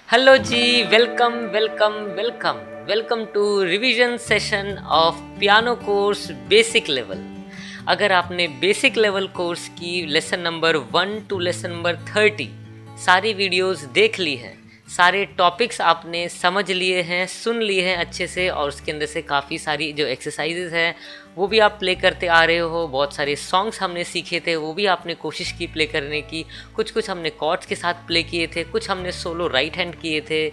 Hello जी, welcome welcome welcome welcome to revision session of piano course basic level. अगर आपने basic level course की lesson number 1 to lesson number 30 सारी videos देख ली हैं, सारे टॉपिक्स आपने समझ लिए हैं, सुन लिए हैं अच्छे से, और उसके अंदर से काफ़ी सारी जो एक्सरसाइजेज हैं वो भी आप प्ले करते आ रहे हो। बहुत सारे सॉन्ग्स हमने सीखे थे, वो भी आपने कोशिश की प्ले करने की। कुछ हमने कॉर्ड्स के साथ प्ले किए थे, कुछ हमने सोलो राइट हैंड किए थे,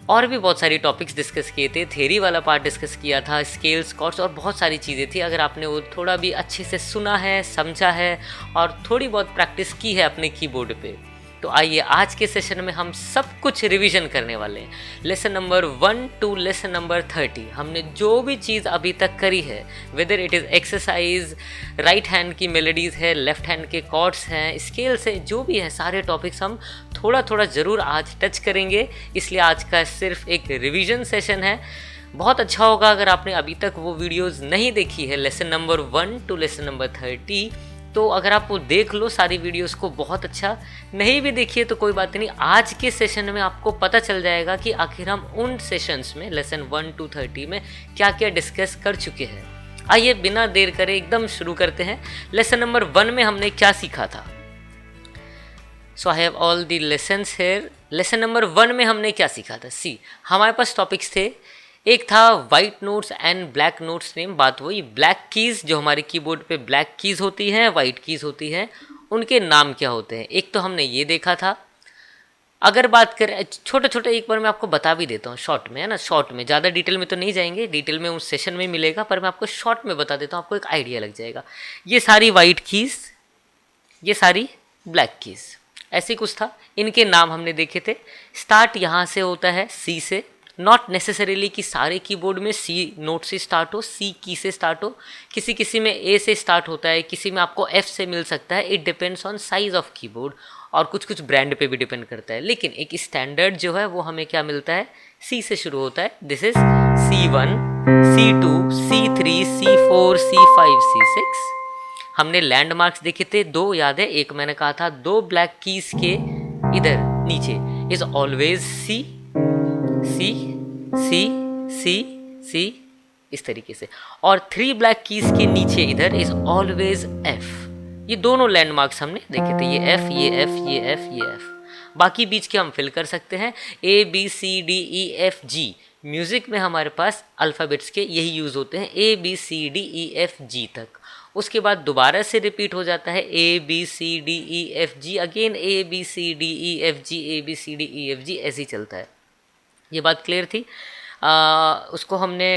और भी बहुत सारी टॉपिक्स डिस्कस किए थे। थ्योरी वाला पार्ट डिस्कस किया था, स्केल्स, कॉर्ड्स और बहुत सारी चीज़ें थी। अगर आपने वो थोड़ा भी अच्छे से सुना है, समझा है और थोड़ी बहुत प्रैक्टिस की है अपने कीबोर्ड पे, तो आइए आज के सेशन में हम सब कुछ रिवीजन करने वाले हैं। Lesson number 1 to lesson number 30 हमने जो भी चीज़ अभी तक करी है, whether it is exercise, right hand की मेलोडीज़ है, लेफ्ट हैंड के कॉर्ड्स हैं, स्केल्स है, जो भी है सारे टॉपिक्स हम थोड़ा थोड़ा ज़रूर आज टच करेंगे। इसलिए आज का सिर्फ एक रिवीजन सेशन है। बहुत अच्छा होगा अगर आपने अभी तक वो वीडियोज़ नहीं देखी है, lesson number 1 to lesson number 30, तो अगर आप वो देख लो सारी वीडियोस को, बहुत अच्छा। नहीं भी देखिए तो कोई बात नहीं, आज के सेशन में आपको पता चल जाएगा कि आखिर हम उन सेशंस में लेसन 1 टू 30 में क्या क्या डिस्कस कर चुके हैं। आइए बिना देर करे एकदम शुरू करते हैं। लेसन नंबर 1 में हमने क्या सीखा था? So I have all the lessons here. Lesson number 1 में हमने क्या सीखा था? सी, हमारे पास टॉपिक्स थे। एक था white notes and black notes name. बात वही, ब्लैक कीज़ जो हमारे कीबोर्ड पे ब्लैक कीज़ होती हैं, वाइट कीज़ होती हैं, उनके नाम क्या होते हैं। एक तो हमने ये देखा था। अगर बात करें छोटे छोटे, एक बार मैं आपको बता भी देता हूँ शॉर्ट में, है ना, शॉर्ट में, ज़्यादा डिटेल में तो नहीं जाएंगे, डिटेल में उस सेशन में मिलेगा, पर मैं आपको शॉर्ट में बता देता हूँ, आपको एक आइडिया लग जाएगा। ये सारी वाइट कीज़, ये सारी ब्लैक कीज़, ऐसे कुछ था। इनके नाम हमने देखे थे। स्टार्ट यहाँ से होता है सी से, नॉट नेसेसरीली कि सारे कीबोर्ड में सी नोट से स्टार्ट हो, सी की से स्टार्ट हो, किसी किसी में ए से स्टार्ट होता है, किसी में आपको एफ से मिल सकता है। It depends on size of keyboard, और कुछ कुछ ब्रांड पे भी डिपेंड करता है। लेकिन एक स्टैंडर्ड जो है वो हमें क्या मिलता है, सी से शुरू होता है। This is C1, C2, C3, C4, C5, C6। हमने लैंडमार्क्स देखे थे दो, याद है? एक मैंने कहा था दो ब्लैक कीज के इधर नीचे इज ऑलवेज सी, सी, सी, सी, सी, इस तरीके से, और 3 ब्लैक कीज के नीचे इधर इज ऑलवेज एफ। ये दोनों लैंडमार्क्स हमने देखे थे, ये एफ, ये एफ, ये एफ, ये एफ। बाकी बीच के हम फिल कर सकते हैं, A B C D E F G. Music में हमारे पास अल्फ़ाबेट्स के यही यूज़ होते हैं, A B C D E F G तक। उसके बाद दोबारा से रिपीट हो जाता है A B C D E F G, again A B C D E F G, A B C D E F G, ऐसे ही चलता है। ये बात क्लियर थी। उसको हमने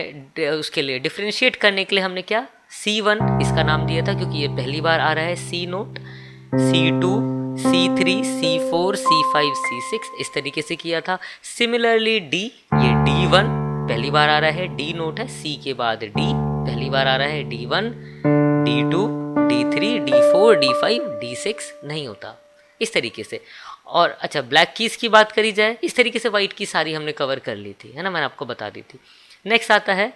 उसके लिए डिफ्रेंशिएट करने के लिए हमने क्या, C1 इसका नाम दिया था क्योंकि ये पहली बार आ रहा है सी note, C2, C3, C4, C5, C6, इस तरीके से किया था। सिमिलरली D, ये D1 पहली बार आ रहा है, D नोट है, C के बाद D पहली बार आ रहा है, D1, D2, D3, D4, D5, D6 नहीं होता, इस तरीके से। और अच्छा, ब्लैक कीज़ की बात करी जाए, इस तरीके से वाइट की सारी हमने कवर कर ली थी, है ना, मैंने आपको बता दी थी। नेक्स्ट आता है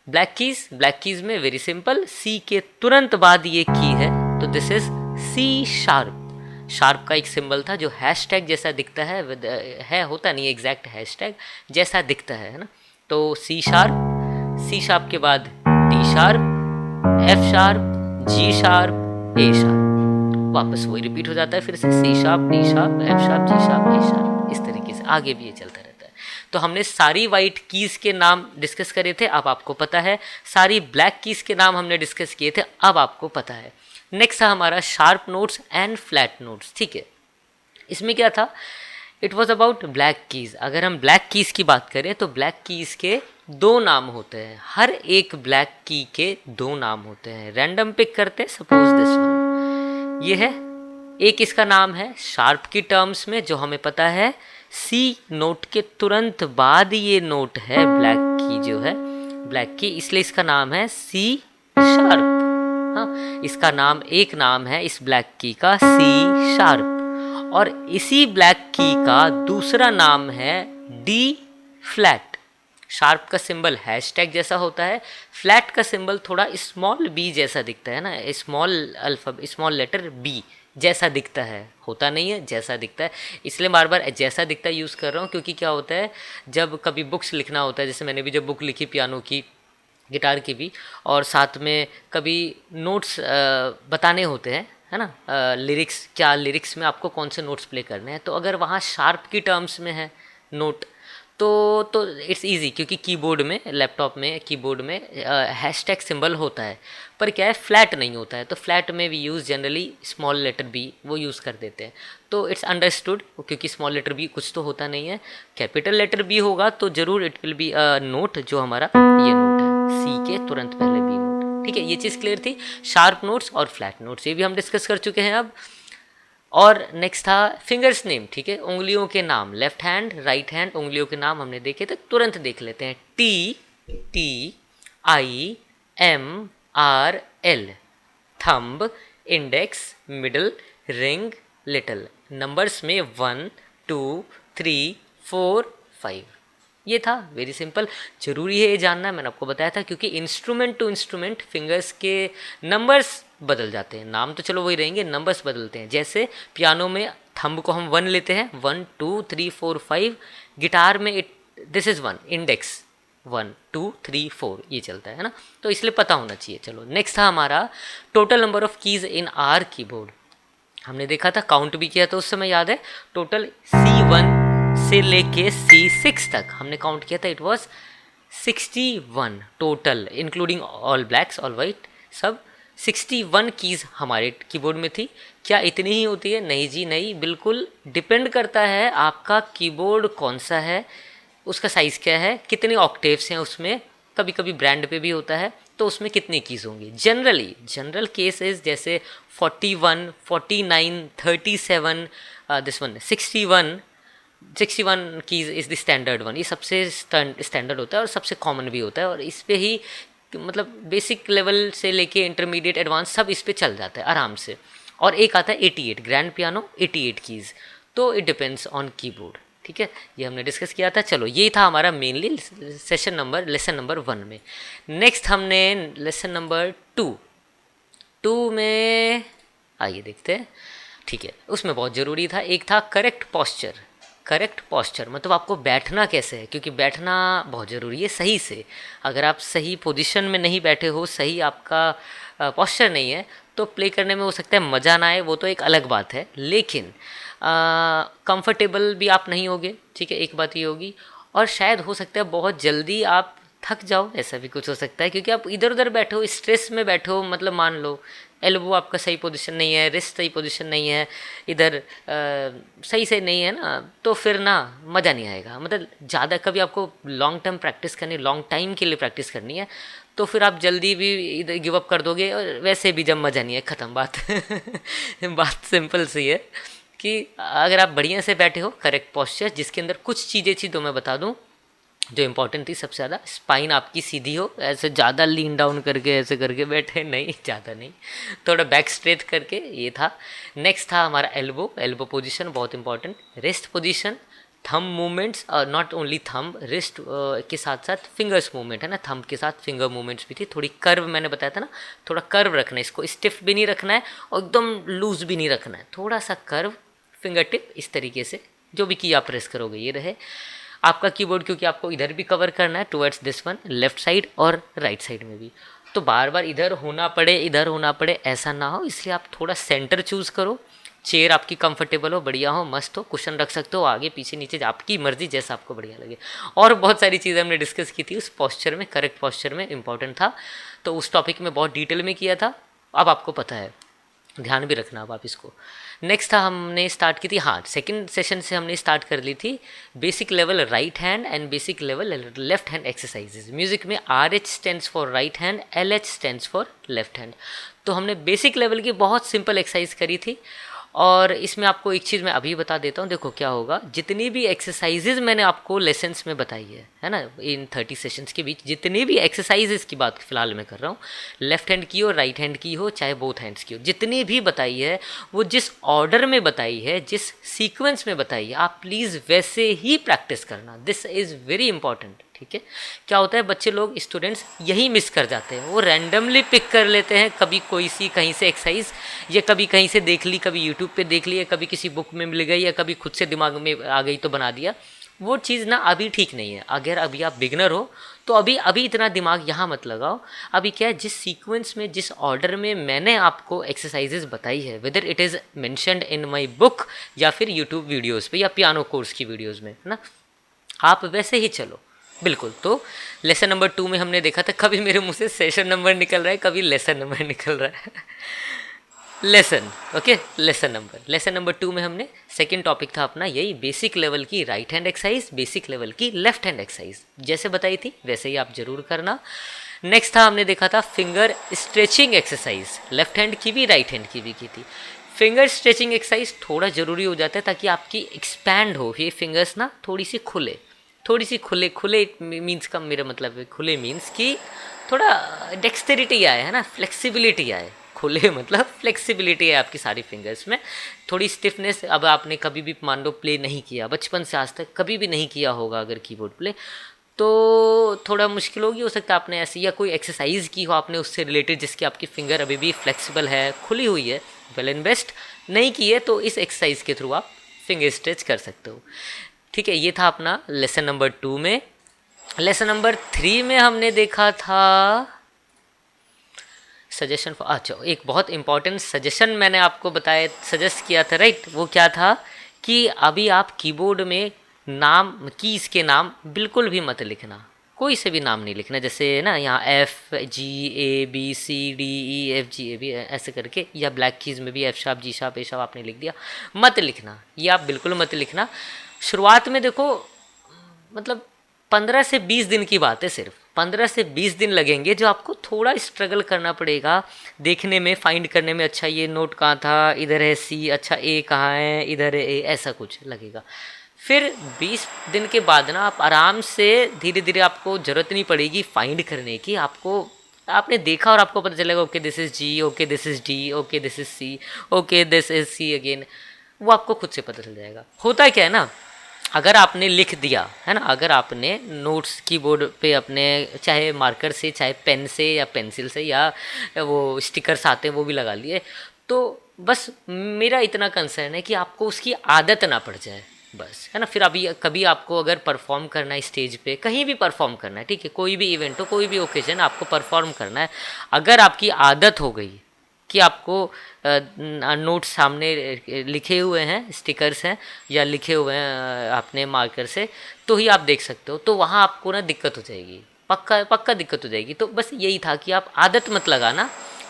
ब्लैक कीज़। ब्लैक कीज़ में वेरी सिंपल, सी के तुरंत बाद ये की है, तो this is C sharp. Sharp का एक सिंबल था जो हैशटैग जैसा दिखता है होता नहीं एग्जैक्ट हैशटैग, जैसा दिखता है ना। तो सी शार्प, सी शार्प के बाद D sharp, F sharp, G sharp, A sharp, वापस वही रिपीट हो जाता है फिर से, C sharp, D sharp, F sharp, G sharp, A sharp, इस तरीके से आगे भी ये चलता रहता है। तो हमने सारी वाइट कीज़ के नाम डिस्कस करे थे, अब आपको पता है। सारी ब्लैक कीज़ के नाम हमने डिस्कस किए थे, अब आपको पता है। नेक्स्ट था हमारा sharp notes and flat notes, ठीक है। इसमें क्या था, it was about black keys. अगर हम ब्लैक कीज़ की बात करें तो ब्लैक कीज़ के दो नाम होते हैं, हर एक ब्लैक की के दो नाम होते हैं। रैंडम पिक करते हैं, सपोज दिस वन, ये है, एक इसका नाम है शार्प की टर्म्स में, जो हमें पता है सी नोट के तुरंत बाद ये नोट है ब्लैक की, जो है ब्लैक की, इसलिए इसका नाम है सी शार्प। हाँ, इसका नाम, एक नाम है इस ब्लैक की का सी शार्प, और इसी ब्लैक की का दूसरा नाम है डी फ्लैट। शार्प का सिंबल हैशटैग जैसा होता है, फ्लैट का सिंबल थोड़ा स्मॉल बी जैसा दिखता है ना, small alpha, small letter B, जैसा दिखता है, होता नहीं है, जैसा दिखता है। इसलिए बार बार जैसा दिखता है यूज़ कर रहा हूँ, क्योंकि क्या होता है जब कभी बुक्स लिखना होता है, जैसे मैंने भी जब बुक लिखी पियानो की, गिटार की भी, और साथ में कभी नोट्स बताने होते हैं, है ना, लिरिक्स, क्या लिरिक्स में आपको कौन से नोट्स प्ले करने हैं, तो अगर वहाँ शार्प की टर्म्स में है नोट, तो इट्स इजी, क्योंकि कीबोर्ड में, लैपटॉप में कीबोर्ड में हैशटैग सिंबल होता है, पर क्या है फ्लैट नहीं होता है, तो फ्लैट में we use generally small letter B, वो यूज़ कर देते हैं, तो इट्स अंडरस्टूड, क्योंकि स्मॉल लेटर बी कुछ तो होता नहीं है। कैपिटल लेटर बी होगा तो ज़रूर it will be a note, जो हमारा ये नोट है, सी के तुरंत पहले बी नोट। ठीक है, ये चीज़ क्लियर थी। शार्प नोट्स और फ्लैट नोट्स ये भी हम डिस्कस कर चुके हैं अब। और नेक्स्ट था फिंगर्स नेम। ठीक है, उंगलियों के नाम, लेफ्ट हैंड राइट हैंड उंगलियों के नाम हमने देखे थे, तुरंत देख लेते हैं। TIMRL, thumb, index, middle, ring, little. Numbers में 1 2 3 4 5। ये था, वेरी सिंपल। जरूरी है ये जानना, मैंने आपको बताया था, क्योंकि इंस्ट्रूमेंट टू इंस्ट्रूमेंट फिंगर्स के नंबर्स बदल जाते हैं, नाम तो चलो वही रहेंगे, नंबर्स बदलते हैं। जैसे पियानो में थंब को हम 1 लेते हैं, 1 2 3 4 5। गिटार में दिस इज़ 1, इंडेक्स 1 2 3 4 ये चलता है ना, तो इसलिए पता होना चाहिए। चलो नेक्स्ट था हमारा total number of keys in are keyboard. हमने देखा था, काउंट भी किया था उस समय, याद है, टोटल C1 से लेके C6 तक हमने काउंट किया था, it was 61 total, including all blacks all white, सब 61 कीज़ हमारे कीबोर्ड में थी। क्या इतनी ही होती है? नहीं जी नहीं, बिल्कुल डिपेंड करता है आपका कीबोर्ड कौन सा है, उसका साइज़ क्या है, कितने ऑक्टेव्स हैं उसमें, कभी कभी ब्रांड पे भी होता है, तो उसमें कितनी कीज़ होंगी। जनरल केसेस जैसे 41 49 37, this one 61 keys is the standard one. ये सबसे स्टैंडर्ड होता है और सबसे कॉमन भी होता है, और इस पे ही मतलब बेसिक लेवल से लेके इंटरमीडिएट एडवांस सब इस पे चल जाता है आराम से। और एक आता है 88, ग्रैंड पियानो 88 कीज़, तो इट डिपेंड्स ऑन कीबोर्ड। ठीक है, ये हमने डिस्कस किया था। चलो यही था हमारा मेनली लेसन नंबर 1 में। नेक्स्ट हमने लेसन नंबर 2 में आइए देखते हैं। ठीक है, उसमें बहुत ज़रूरी था, एक था करेक्ट पॉस्चर, मतलब आपको बैठना कैसे है, क्योंकि बैठना बहुत ज़रूरी है सही से। अगर आप सही पोजीशन में नहीं बैठे हो, सही आपका पॉस्चर नहीं है, तो प्ले करने में हो सकता है मज़ा ना आए, वो तो एक अलग बात है, लेकिन कंफर्टेबल भी आप नहीं होगे। ठीक है, एक बात ये होगी, और शायद हो सकता है बहुत जल्दी आप थक जाओ, ऐसा भी कुछ हो सकता है, क्योंकि आप इधर उधर बैठे हो, स्ट्रेस में बैठे हो, मतलब मान लो एल्बो आपका सही पोजीशन नहीं है, रिस्ट सही पोजीशन नहीं है, इधर सही से नहीं है ना, तो फिर ना मज़ा नहीं आएगा। मतलब ज़्यादा कभी आपको लॉन्ग टर्म प्रैक्टिस करनी, लॉन्ग टाइम के लिए प्रैक्टिस करनी है, तो फिर आप जल्दी भी इधर गिव अप कर दोगे, और वैसे भी जब मज़ा नहीं है, ख़त्म बात। बात सिंपल सी है कि अगर आप बढ़िया से बैठे हो, करेक्ट पॉस्चर, जिसके अंदर कुछ चीज़ें थी तो मैं बता दूं जो इम्पोर्टेंट थी सबसे ज़्यादा, स्पाइन आपकी सीधी हो, ऐसे ज़्यादा लीन डाउन करके ऐसे करके बैठे नहीं, ज़्यादा नहीं, थोड़ा बैक स्ट्रेट करके, ये था। नेक्स्ट था हमारा एल्बो पोजीशन, बहुत important. Wrist position, thumb movements, not only thumb, wrist के साथ साथ फिंगर्स मूवमेंट है ना, थंब के साथ फिंगर मूवमेंट्स भी थी। थोड़ी कर्व मैंने बताया था ना, थोड़ा कर्व रखना है, इसको स्टिफ भी नहीं रखना है और एकदम लूज भी नहीं रखना है, थोड़ा सा कर्व, फिंगर टिप इस तरीके से, जो भी की आप प्रेस करोगे ये रहे आपका कीबोर्ड, क्योंकि आपको इधर भी कवर करना है towards this one, left side और राइट साइड में भी, तो बार बार इधर होना पड़े ऐसा ना हो, इसलिए आप थोड़ा सेंटर चूज़ करो। चेयर आपकी कंफर्टेबल हो, बढ़िया हो, मस्त हो, कुशन रख सकते हो आगे पीछे नीचे, आपकी मर्जी, जैसा आपको बढ़िया लगे। और बहुत सारी चीज़ें हमने डिस्कस की थी उस पॉस्चर में, करेक्ट पॉस्चर में, इंपॉर्टेंट था, तो उस टॉपिक में बहुत डिटेल में किया था, अब आपको पता है, ध्यान भी रखना अब आप इसको। नेक्स्ट था हमने स्टार्ट की थी, हाँ सेकंड सेशन से हमने स्टार्ट कर ली थी basic level right hand and basic level left hand exercises. Music में RH stands for right hand, LH stands for left hand. तो हमने बेसिक लेवल की बहुत सिंपल एक्सरसाइज करी थी, और इसमें आपको एक चीज़ मैं अभी बता देता हूँ, देखो क्या होगा, जितनी भी एक्सरसाइजेज मैंने आपको लेसन्स में बताई है ना, इन 30 सेशंस के बीच जितनी भी एक्सरसाइजेज की बात फिलहाल मैं कर रहा हूँ, लेफ्ट हैंड की हो, राइट हैंड की हो, चाहे बोथ हैंड्स की हो, जितनी भी बताई है वो जिस ऑर्डर में बताई है, जिस सीक्वेंस में बताई है, आप प्लीज़ वैसे ही प्रैक्टिस करना, दिस इज़ वेरी इंपॉर्टेंट। ठीक है। क्या होता है, बच्चे लोग स्टूडेंट्स यही मिस कर जाते हैं, वो रैंडमली पिक कर लेते हैं, कभी कोई सी कहीं से एक्सरसाइज, या कभी कहीं से देख ली, कभी यूट्यूब पे देख ली, या कभी किसी बुक में मिल गई, या कभी खुद से दिमाग में आ गई तो बना दिया। वो चीज़ ना अभी ठीक नहीं है। अगर अभी आप बिगनर हो तो अभी इतना दिमाग यहाँ मत लगाओ। अभी क्या है, जिस सीक्वेंस में, जिस ऑर्डर में मैंने आपको एक्सरसाइजेज बताई है, whether it is mentioned in my book या फिर यूट्यूब वीडियोस पे या पियानो कोर्स की वीडियोस में, है ना, आप वैसे ही चलो बिल्कुल। तो लेसन नंबर 2 में हमने देखा था, कभी मेरे मुंह से सेशन नंबर निकल रहा है, कभी लेसन नंबर निकल रहा है लेसन, ओके, लेसन नंबर 2 में हमने सेकंड टॉपिक था अपना यही, बेसिक लेवल की right hand exercise, basic level की लेफ्ट हैंड एक्सरसाइज, जैसे बताई थी वैसे ही आप जरूर करना। नेक्स्ट था, हमने देखा था finger stretching exercise, left hand की भी राइट हैंड की भी की थी। फिंगर स्ट्रेचिंग एक्सरसाइज थोड़ा ज़रूरी हो जाता है ताकि आपकी एक्सपैंड हो, ये फिंगर्स ना थोड़ी सी खुले खुले मीन्स का मेरा मतलब है, खुले मीन्स कि थोड़ा डेक्सटेरिटी आए, है ना, फ्लेक्सिबिलिटी आए। खुले मतलब फ्लेक्सिबिलिटी है आपकी सारी फिंगर्स में, थोड़ी स्टिफनेस। अब आपने कभी भी मान लो प्ले नहीं किया, बचपन से आज तक कभी भी नहीं किया होगा अगर कीबोर्ड प्ले, तो थोड़ा मुश्किल होगी, हो सकता है आपने ऐसी या कोई एक्सरसाइज की हो आपने उससे रिलेटेड जिसकी आपकी फिंगर अभी भी फ्लेक्सिबल है, खुली हुई है, वेल एंड बेस्ट। नहीं की है तो इस एक्सरसाइज के थ्रू आप फिंगर स्ट्रेच कर सकते हो, ठीक है। ये था अपना लेसन नंबर 2 में। लेसन नंबर 3 में हमने देखा था सजेशन फॉर, अच्छा एक बहुत इंपॉर्टेंट सजेशन मैंने आपको बताया, सजेस्ट किया था, राइट। वो क्या था कि अभी आप कीबोर्ड में नाम, कीज़ के नाम बिल्कुल भी मत लिखना, कोई से भी नाम नहीं लिखना, जैसे ना यहाँ FGABCDEFGAB ऐसे करके, या ब्लैक कीज़ में भी F sharp G sharp A sharp आपने लिख दिया, मत लिखना, ये आप बिल्कुल मत लिखना। शुरुआत में देखो, मतलब 15 से 20 दिन की बात है, सिर्फ 15 से 20 दिन लगेंगे जो आपको थोड़ा स्ट्रगल करना पड़ेगा देखने में, फाइंड करने में, अच्छा ये नोट कहाँ था, इधर है C, अच्छा A कहाँ है, इधर है A, ऐसा कुछ लगेगा। फिर 20 दिन के बाद ना आप आराम से धीरे धीरे, आपको ज़रूरत नहीं पड़ेगी फाइंड करने की, आपने देखा और आपको पता चलेगा, okay this is G, okay this is D, okay this is C, okay this is C again, वो आपको खुद से पता चल जाएगा। होता क्या है ना, अगर आपने लिख दिया है ना, अगर आपने नोट्स कीबोर्ड पे अपने, चाहे मार्कर से, चाहे पेन से या पेंसिल से, या वो स्टिकर्स आते हैं वो भी लगा लिए, तो बस मेरा इतना कंसर्न है कि आपको उसकी आदत ना पड़ जाए, बस, है ना। फिर अभी कभी आपको अगर परफॉर्म करना है स्टेज पे, कहीं भी परफॉर्म करना है, ठीक है, कोई भी इवेंट हो, कोई भी ओकेजन आपको परफॉर्म करना है, अगर आपकी आदत हो गई कि आपको नोट्स सामने लिखे हुए हैं, स्टिकर्स हैं, या लिखे हुए हैं आपने मार्कर से, तो ही आप देख सकते हो, तो वहाँ आपको ना दिक्कत हो जाएगी, पक्का दिक्कत हो जाएगी। तो बस यही था कि आप आदत मत लगाना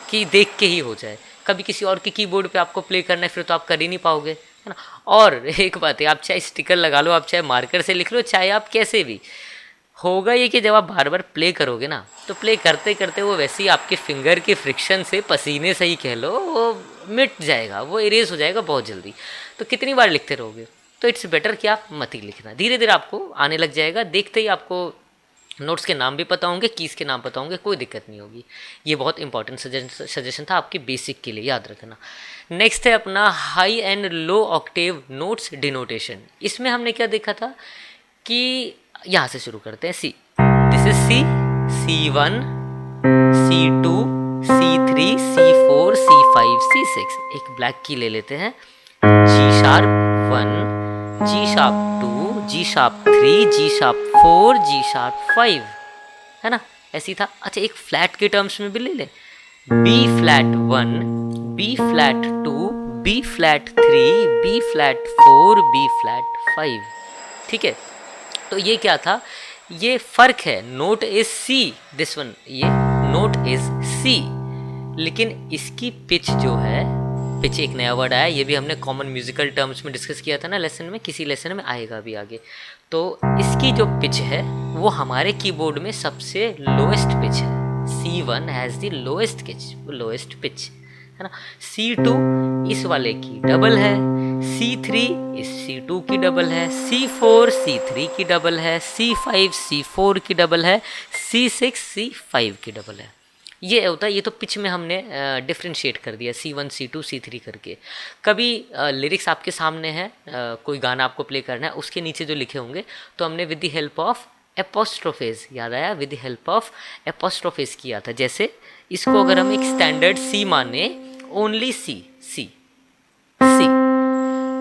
कि देख के ही हो जाए, कभी किसी और के कीबोर्ड पे आपको प्ले करना है फिर तो आप कर ही नहीं पाओगे, है ना। और एक बात है, आप चाहे स्टिकर लगा लो, आप चाहे मार्कर से लिख लो, चाहे आप कैसे भी, होगा ये कि जब आप बार बार प्ले करोगे ना, तो प्ले करते करते वो वैसे ही आपके फिंगर के फ्रिक्शन से, पसीने से ही कह लो, वो मिट जाएगा, वो इरेज हो जाएगा बहुत जल्दी। तो कितनी बार लिखते रहोगे, तो इट्स बेटर कि आप मत ही लिखना, धीरे धीरे आपको आने लग जाएगा, देखते ही आपको नोट्स के नाम भी पता होंगे, कीज़ के नाम पता होंगे, कोई दिक्कत नहीं होगी। ये बहुत इंपॉर्टेंट सजेशन था आपके बेसिक के लिए, याद रखना। नेक्स्ट है अपना high and low Octave notes denotation. इसमें हमने क्या देखा था कि यहाँ से शुरू करते हैं, सी, this is C, C1, C2, C3, C4, C5, C6। एक ब्लैक की ले लेते हैं, G sharp 1, G sharp 2, G sharp 3, G sharp 4, G sharp 5, है ना, ऐसी था। अच्छा एक फ्लैट के टर्म्स में भी ले ले, B flat 1, B flat 2, B flat 3, B flat 4, B flat 5, ठीक है। तो ये क्या था, ये फ़र्क है, note is C, this one, ये नोट इज सी, लेकिन इसकी पिच जो है, पिच एक नया वर्ड आया, ये भी हमने कॉमन म्यूजिकल टर्म्स में डिस्कस किया था ना लेसन में, किसी लेसन में आएगा भी आगे। तो इसकी जो पिच है वो हमारे कीबोर्ड में सबसे लोएस्ट पिच है, C1 has the lowest pitch, है ना। C2 इस वाले की डबल है, C3 इस C2 की डबल है, C4 C3 की डबल है, C5 C4 की डबल है, C6 C5 की डबल है। ये होता है, ये तो पिच में हमने डिफ्रेंशिएट कर दिया C1 C2 C3 करके। कभी लिरिक्स आपके सामने है, कोई गाना आपको प्ले करना है, उसके नीचे जो लिखे होंगे तो हमने विद द हेल्प ऑफ एपोस्ट्रोफेज, याद आया, विद द हेल्प ऑफ एपोस्ट्रोफेज किया था। जैसे इसको अगर हम एक स्टैंडर्ड सी माने, ओनली सी, सी सी,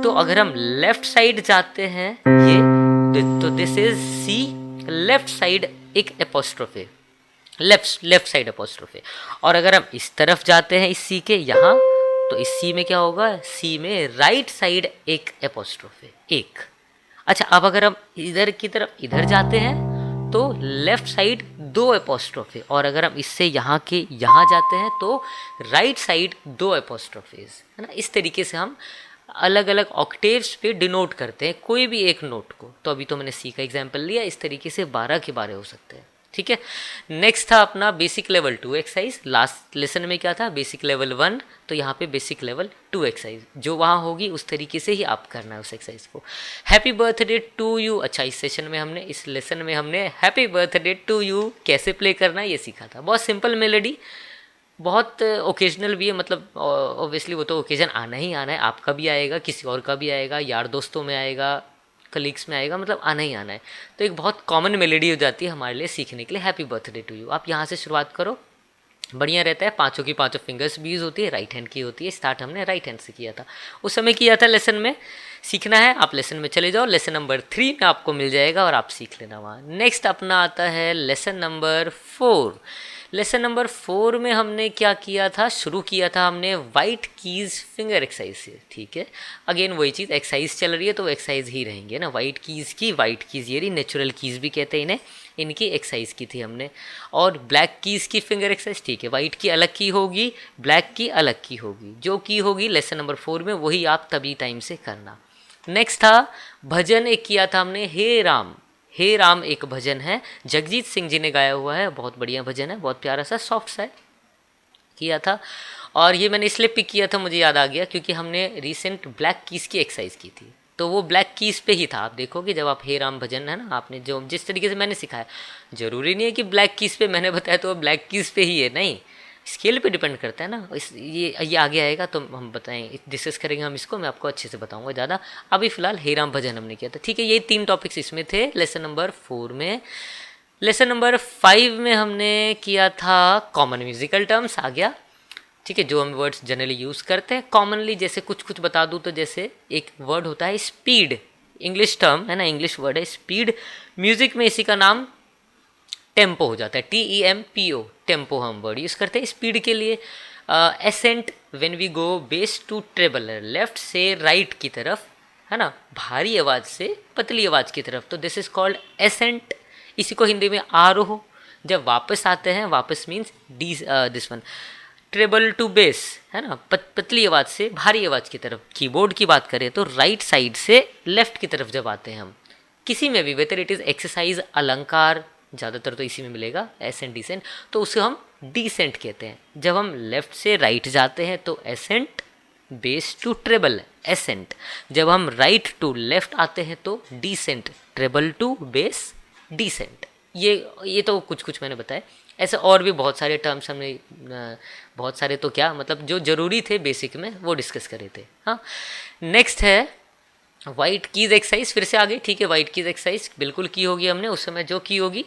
तो अगर हम लेफ्ट साइड जाते हैं ये, तो this is C, left side एक एपोस्ट्रोफे, लेफ्ट साइड एपोस्ट्रोफे। और अगर हम इस तरफ जाते हैं इस सी के यहाँ, तो इस सी में क्या होगा, सी में राइट साइड एक एपोस्ट्रोफे, एक। अच्छा, अब अगर हम इधर की तरफ इधर जाते हैं तो लेफ्ट साइड दो एपोस्ट्रोफे, और अगर हम इससे यहाँ के यहाँ जाते हैं तो राइट साइड दो एपोस्ट्रोफेज, है ना। इस तरीके से हम अलग अलग ऑक्टेव्स पे डिनोट करते हैं कोई भी एक नोट को। तो अभी तो मैंने सी का एग्जाम्पल लिया, इस तरीके से 12 के 12 हो सकते हैं, ठीक है। नेक्स्ट था अपना basic level 2 exercise. Last lesson में क्या था, बेसिक लेवल 1, तो यहाँ पे बेसिक लेवल 2 एक्सरसाइज जो वहाँ होगी उस तरीके से ही आप करना है उस एक्सरसाइज को। हैप्पी बर्थडे टू यू, अच्छा इस सेशन में हमने, इस लेसन में हमने हैप्पी बर्थडे टू यू कैसे प्ले करना है ये सीखा था। बहुत सिंपल मेलोडी, बहुत ओकेजनल भी है, मतलब ऑब्वियसली वो तो ओकेजन आना ही आना है, आपका भी आएगा, किसी और का भी आएगा, यार दोस्तों में आएगा, कलीग्स में आएगा, मतलब आना ही आना है। तो एक बहुत कॉमन मेलोडी हो जाती है हमारे लिए सीखने के लिए, हैप्पी बर्थडे टू यू। आप यहाँ से शुरुआत करो, बढ़िया रहता है। पाँचों की पाँचों फिंगर्स भी यूज़ होती है, राइट हैंड की होती है। स्टार्ट हमने राइट हैंड से किया था, उस समय किया था लेसन में। सीखना है आप लेसन में चले जाओ, लेसन नंबर 3 में आपको मिल जाएगा और आप सीख लेना वहाँ। नेक्स्ट अपना आता है लेसन नंबर 4। लेसन नंबर 4 में हमने क्या किया था, शुरू किया था हमने वाइट कीज़ फिंगर एक्सरसाइज से, ठीक है। अगेन वही चीज़, एक्सरसाइज चल रही है तो एक्सरसाइज ही रहेंगे ना। वाइट कीज़ की, वाइट कीज़ ये रही, नेचुरल कीज़ भी कहते हैं इन्हें, इनकी एक्सरसाइज की थी हमने। और ब्लैक कीज़ की फिंगर एक्सरसाइज, ठीक है, वाइट की अलग की होगी, ब्लैक की अलग की होगी। जो की होगी लेसन नंबर 4 में वही आप तभी टाइम से करना। नेक्स्ट था भजन, एक किया था हमने, हे राम। हे राम एक भजन है, जगजीत सिंह जी ने गाया हुआ है, बहुत बढ़िया भजन है, बहुत प्यारा सा सॉफ्ट सा किया था। और ये मैंने इसलिए पिक किया था, मुझे याद आ गया क्योंकि हमने रिसेंट ब्लैक कीज़ की एक्सरसाइज की थी, तो वो ब्लैक कीज़ पे ही था। आप देखोगे जब आप हे राम भजन है ना, आपने जो जिस तरीके से मैंने सिखाया, ज़रूरी नहीं है कि ब्लैक कीज़ पे मैंने बताया तो वो ब्लैक कीज़ पे ही है, नहीं, स्केल पे डिपेंड करता है ना। ये आगे आएगा तो हम बताएं, डिस्कस करेंगे हम इसको, मैं आपको अच्छे से बताऊंगा ज़्यादा। अभी फिलहाल हे राम भजन हमने किया था, ठीक है। ये 3 टॉपिक्स इसमें थे लेसन नंबर 4 में। लेसन नंबर 5 में हमने किया था कॉमन म्यूजिकल टर्म्स, आ गया, ठीक है, जो हम वर्ड्स जनरली यूज़ करते हैं कॉमनली। जैसे कुछ बता दूँ तो जैसे एक वर्ड होता है स्पीड, इंग्लिश टर्म है ना, इंग्लिश वर्ड है स्पीड। म्यूज़िक में इसी का नाम टेम्पो हो जाता है, TEMPO, टेम्पो हम वर्ड यूज़ करते हैं स्पीड के लिए। Ascent, when we go bass to treble, left से राइट की तरफ, है ना, भारी आवाज़ से पतली आवाज़ की तरफ, तो दिस इज़ कॉल्ड एसेंट। इसी को हिंदी में आरोह। जब वापस आते हैं, वापस means this one, treble to bass, है ना, पतली आवाज़ से भारी आवाज़ की तरफ। कीबोर्ड की बात करें तो राइट साइड से लेफ्ट की तरफ जब आते हैं हम, किसी में भी, वेदर इट इज़ एक्सरसाइज, अलंकार, ज़्यादातर तो इसी में मिलेगा, एसेंट डिसेंट, तो उसे हम डिसेंट कहते हैं। जब हम लेफ्ट से राइट जाते हैं तो ascent, bass to treble, ascent. जब हम राइट टू लेफ्ट आते हैं तो descent, treble to bass, descent. ये तो कुछ मैंने बताया। ऐसे और भी बहुत सारे टर्म्स हमने, बहुत सारे तो क्या मतलब जो ज़रूरी थे बेसिक में वो डिस्कस करे थे। हाँ, नेक्स्ट है वाइट कीज़ एक्सरसाइज, फिर से आ गई, ठीक है। वाइट कीज़ एक्सरसाइज बिल्कुल की होगी हमने, उस समय जो की होगी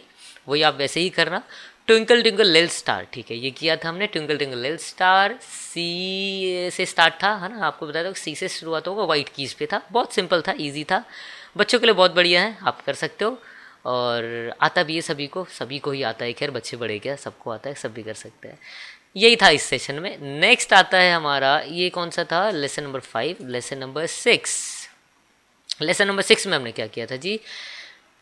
वही आप वैसे ही करना। ट्विंकल ट्विंकल लिटिल स्टार, ठीक है, ये किया था हमने, ट्विंकल ट्विंकल लिटिल स्टार। सी से स्टार्ट था, है ना, आपको बताया था सी से शुरुआत होगा, वाइट कीज़ पे था, बहुत सिंपल था, ईजी था, बच्चों के लिए बहुत बढ़िया है, आप कर सकते हो। और आता भी है सभी को ही आता है, खैर बच्चे बड़े क्या, सबको आता है, सब भी कर सकते हैं। यही था इस सेशन में। नेक्स्ट आता है हमारा, ये कौन सा था, lesson number 5, lesson number 6। Lesson number 6 में हमने क्या किया था जी,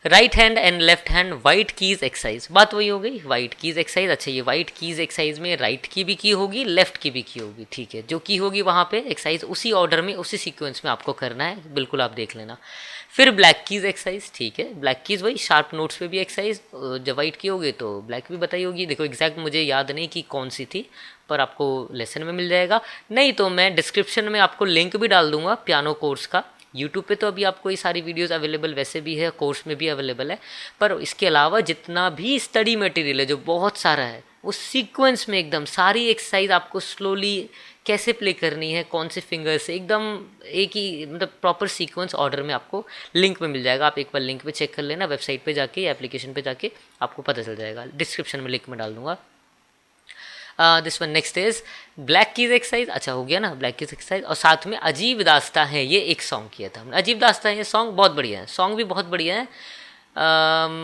right hand and left hand white keys exercise. बात वही हो गई, वाइट कीज़ एक्सरसाइज। अच्छा, ये वाइट कीज़ एक्सरसाइज में राइट की भी की होगी, लेफ्ट की भी की होगी, ठीक है। जो की होगी वहाँ पे एक्सरसाइज उसी ऑर्डर में, उसी सीक्वेंस में आपको करना है, बिल्कुल आप देख लेना। फिर ब्लैक कीज़ एक्सरसाइज, ठीक है, ब्लैक कीज़ वही शार्प नोट्स पे भी एक्सरसाइज, जब वाइट की होगी तो ब्लैक भी बताई होगी। देखो एग्जैक्ट मुझे याद नहीं कि कौन सी थी, पर आपको लेसन में मिल जाएगा, नहीं तो मैं डिस्क्रिप्शन में आपको लिंक भी डाल दूंगा पियानो कोर्स का। यूट्यूब पे तो अभी आपको ये सारी वीडियोस अवेलेबल वैसे भी है, कोर्स में भी अवेलेबल है, पर इसके अलावा जितना भी स्टडी मटेरियल है जो बहुत सारा है, वो सीक्वेंस में एकदम सारी एक्सरसाइज आपको स्लोली कैसे प्ले करनी है, कौन से फिंगर से, एकदम एक ही मतलब प्रॉपर सीक्वेंस ऑर्डर में आपको लिंक में मिल जाएगा। आप एक बार लिंक पे चेक कर लेना, वेबसाइट पे जाके या एप्लीकेशन पे जाके आपको पता चल जाएगा। डिस्क्रिप्शन में लिंक में डाल दूंगा। This one next is black keys exercise. अच्छा हो गया ना, ब्लैक कीज एक्सरसाइज। और साथ में अजीब दास्ता है, ये एक सॉन्ग किया था हमने। अजीब दास्ता है ये सॉन्ग बहुत बढ़िया है, सॉन्ग भी बहुत बढ़िया है।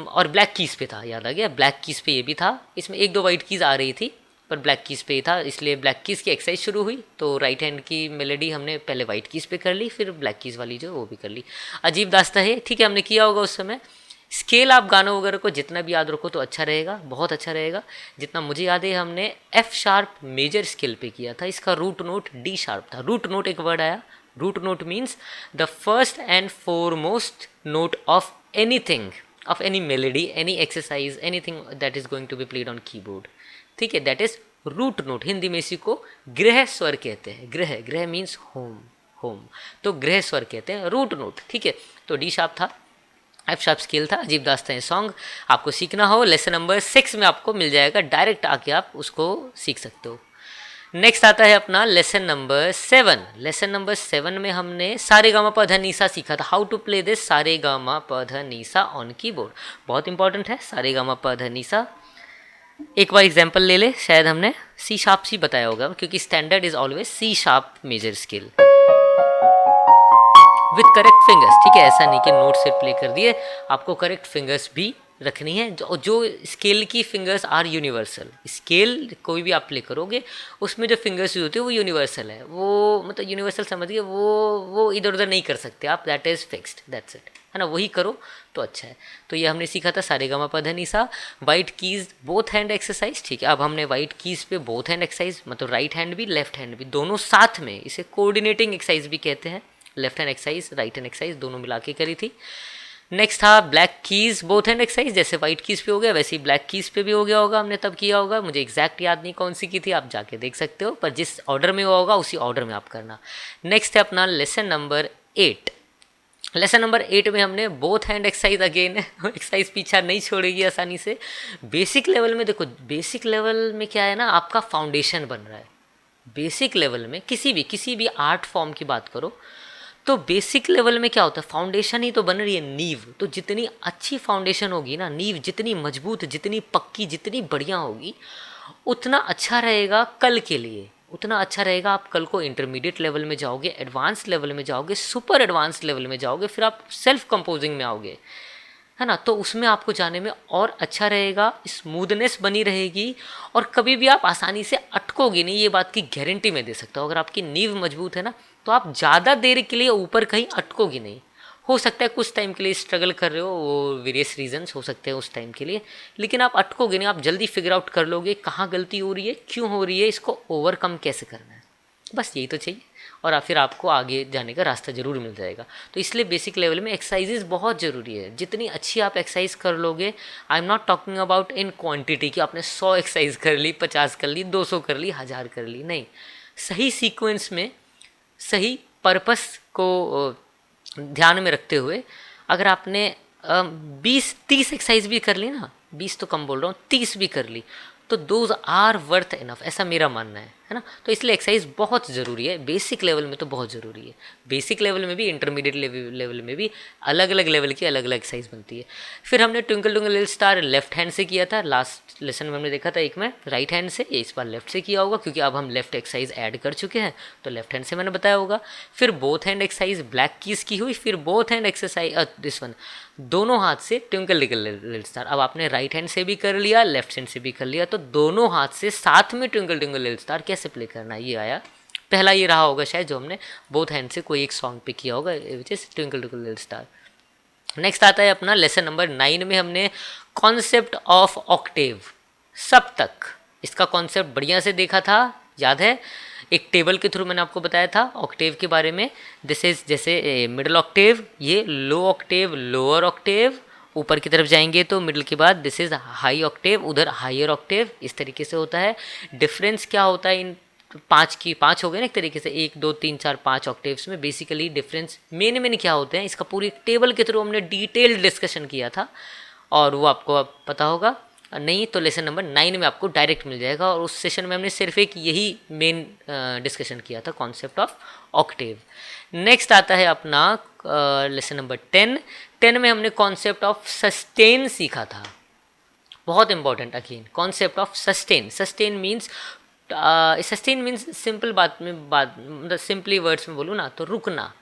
और ब्लैक कीज पे था, याद आ गया, ब्लैक कीज पे ये भी था। इसमें एक दो वाइट कीज आ रही थी पर ब्लैक कीज पे ही था, इसलिए ब्लैक कीज की एक्सरसाइज शुरू हुई। तो राइट हैंड की मेलेडी हमने पहले वाइट कीज पे कर ली, फिर ब्लैक कीज वाली जो वो भी कर ली। अजीब दास्ता है, ठीक है, हमने किया होगा उस समय। स्केल आप गानों वगैरह को जितना भी याद रखो तो अच्छा रहेगा, बहुत अच्छा रहेगा। जितना मुझे याद है हमने एफ शार्प मेजर स्केल पे किया था, इसका रूट नोट डी शार्प था। रूट नोट एक वर्ड आया, root note means the first and foremost note of anything, of any melody, any exercise, anything that is going to be played on keyboard, ठीक है, that is root note. Hindi में इसी को गृह स्वर कहते हैं। गृह, गृह मीन्स होम, होम, तो गृह स्वर कहते हैं, रूट नोट, ठीक है। तो डी शार्प था, एफ शार्प स्केल था। अजीब दास्तां सॉन्ग आपको सीखना हो लेसन नंबर 6 में आपको मिल जाएगा, डायरेक्ट आके आप उसको सीख सकते हो। नेक्स्ट आता है अपना लेसन नंबर 7। लेसन नंबर 7 में हमने सारे गामा प ध नी सा सीखा था, हाउ टू प्ले दिस सारे गामा प ध नी सा ऑन कीबोर्ड। बहुत इंपॉर्टेंट है सारे गामा प ध नी सा। एक बार एग्जाम्पल ले ले, शायद हमने सी शार्प सी बताया होगा, क्योंकि standard is always C sharp major scale with correct fingers, ठीक है। ऐसा नहीं कि नोट से प्ले कर दिए, आपको करेक्ट फिंगर्स भी रखनी है। जो स्केल की फिंगर्स आर यूनिवर्सल, स्केल कोई भी आप प्ले करोगे उसमें जो फिंगर्स यूज होती है वो यूनिवर्सल है, वो मतलब यूनिवर्सल समझिए, वो इधर उधर नहीं कर सकते आप, that is fixed, that's it, है ना, वही करो तो अच्छा है। तो ये हमने सीखा था सारे गामा प ध नी सा। White keys both hand exercise, ठीक है। अब हमने वाइट कीज पे बोथ हैंड एक्सरसाइज, मतलब राइट हैंड भी लेफ्ट हैंड भी दोनों साथ में, इसे कोऑर्डिनेटिंग एक्सरसाइज भी कहते हैं। Left hand exercise, right hand exercise दोनों मिला के करी थी। नेक्स्ट था black keys both hand exercise, जैसे वाइट कीज पे हो गया वैसे ही ब्लैक कीज पे भी हो गया होगा, हमने तब किया होगा। मुझे एग्जैक्ट याद नहीं कौन सी की थी, आप जाके देख सकते हो, पर जिस ऑर्डर में हुआ होगा उसी ऑर्डर में आप करना। नेक्स्ट है अपना लेसन नंबर 8। लेसन नंबर 8 में हमने both hand exercise, again exercise पीछा नहीं छोड़ेगी आसानी से। बेसिक लेवल में देखो, बेसिक लेवल में क्या है ना, आपका फाउंडेशन बन रहा है। बेसिक लेवल में किसी भी आर्ट फॉर्म की बात करो तो बेसिक लेवल में क्या होता है, फाउंडेशन ही तो बन रही है, नींव। तो जितनी अच्छी फाउंडेशन होगी ना, नींव जितनी मजबूत, जितनी पक्की, जितनी बढ़िया होगी, उतना अच्छा रहेगा कल के लिए, उतना अच्छा रहेगा। आप कल को इंटरमीडिएट लेवल में जाओगे, एडवांस लेवल में जाओगे, सुपर एडवांस लेवल में जाओगे, फिर आप सेल्फ कंपोजिंग में आओगे, है ना, तो उसमें आपको जाने में और अच्छा रहेगा, स्मूथनेस बनी रहेगी, और कभी भी आप आसानी से अटकोगे नहीं, ये बात की गारंटी मैं दे सकता हूँ। अगर आपकी नींव मजबूत है ना, तो आप ज़्यादा देर के लिए ऊपर कहीं अटकोगे नहीं। हो सकता है कुछ टाइम के लिए स्ट्रगल कर रहे हो, वो वेरियस रीजंस हो सकते हैं उस टाइम के लिए, लेकिन आप अटकोगे नहीं, आप जल्दी फिगर आउट कर लोगे कहाँ गलती हो रही है, क्यों हो रही है, इसको ओवरकम कैसे करना है, बस यही तो चाहिए, और फिर आपको आगे जाने का रास्ता ज़रूर मिल जाएगा। तो इसलिए बेसिक लेवल में एक्सरसाइजेज बहुत ज़रूरी है। जितनी अच्छी आप एक्सरसाइज कर लोगे, I am not talking about in quantity कि आपने 100 एक्सरसाइज कर ली, 50 कर ली, 200 कर ली, 1000 कर ली, नहीं। सही सीक्वेंस में, सही पर्पस को ध्यान में रखते हुए, अगर आपने 20-30 एक्सरसाइज भी कर ली ना, 20 तो कम बोल रहा हूँ, 30 भी कर ली, तो दोज आर वर्थ इनफ, ऐसा मेरा मानना है ना। तो इसलिए एक्सरसाइज बहुत ज़रूरी है, बेसिक लेवल में तो बहुत ज़रूरी है। बेसिक लेवल में भी, इंटरमीडिएट लेवल में भी अलग अलग लेवल की अलग अलग एक्सरसाइज बनती है। फिर हमने twinkle twinkle little star left hand से किया था, लास्ट लेसन में हमने देखा था एक में राइट हैंड से, इस बार लेफ्ट से किया होगा, क्योंकि अब हम लेफ्ट एक्सरसाइज ऐड कर चुके हैं, तो लेफ्ट हैंड से मैंने बताया होगा। फिर both hand exercise black keys की हुई, फिर both hand exercise this one, दोनों हाथ से ट्विंकल लिटिल स्टार। अब आपने राइट हैंड से भी कर लिया, लेफ्ट हैंड से भी कर लिया, तो दोनों हाथ से साथ में ट्विंकल ट्विंकल लिटिल स्टार कैसे प्ले करना है, ये आया। पहला ये रहा होगा शायद जो हमने बोथ हैंड से कोई एक सॉन्ग पे किया होगा, which is twinkle twinkle little star. Next आता है अपना लेसन नंबर 9 में हमने कॉन्सेप्ट ऑफ ऑक्टेव, सप्तक, इसका कॉन्सेप्ट बढ़िया से देखा था, याद है। एक टेबल के थ्रू मैंने आपको बताया था ऑक्टेव के बारे में। दिस इज जैसे मिडिल ऑक्टेव, ये लो ऑक्टेव, लोअर ऑक्टेव, ऊपर की तरफ जाएंगे तो मिडिल के बाद दिस इज हाई ऑक्टेव, उधर हायर ऑक्टेव, इस तरीके से होता है। डिफरेंस क्या होता है इन 5 हो गए ना एक तरीके से, 1 2 3 4 5 ऑक्टेव्स में बेसिकली डिफरेंस मेन क्या होते हैं, इसका पूरी टेबल के थ्रू हमने डिटेल्ड डिस्कशन किया था, और वो आपको अब पता होगा। नहीं तो लेसन नंबर 9 में आपको डायरेक्ट मिल जाएगा। और उस सेशन में हमने सिर्फ एक यही मेन डिस्कशन किया था, कॉन्सेप्ट ऑफ ऑक्टेव। नेक्स्ट आता है अपना लेसन नंबर 10 में हमने कॉन्सेप्ट ऑफ सस्टेन सीखा था। बहुत important again, concept of sustain. Sustain means simple मतलब सिंपली वर्ड्स में बोलूँ ना तो रुकना,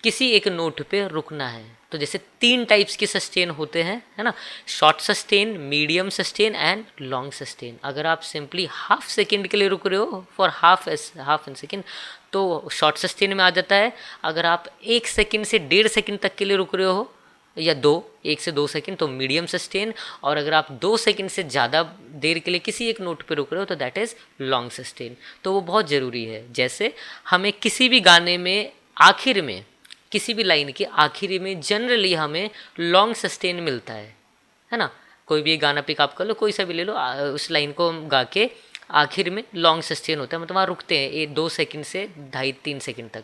किसी एक नोट पे रुकना है। तो जैसे 3 टाइप्स के सस्टेन होते हैं, है ना, short sustain, medium sustain and long sustain. अगर आप सिंपली हाफ सेकेंड के लिए रुक रहे हो फॉर हाफ एन सेकेंड तो शॉर्ट सस्टेन में आ जाता है। अगर आप 1 सेकेंड से 1.5 सेकेंड तक के लिए रुक रहे हो या 1 से 2 सेकेंड तो मीडियम सस्टेन। और अगर आप 2 सेकेंड से ज़्यादा देर के लिए किसी एक नोट पे रुक रहे हो तो दैट इज़ लॉन्ग सस्टेन। तो वो बहुत ज़रूरी है। जैसे हमें किसी भी गाने में आखिर में, किसी भी लाइन के आखिरी में जनरली हमें लॉन्ग सस्टेन मिलता है ना। कोई भी गाना पिक आप कर लो, कोई सा भी ले लो, उस लाइन को गा के आखिर में लॉन्ग सस्टेन होता है, मतलब वहाँ रुकते हैं 2 सेकेंड से 2.5-3 सेकेंड तक,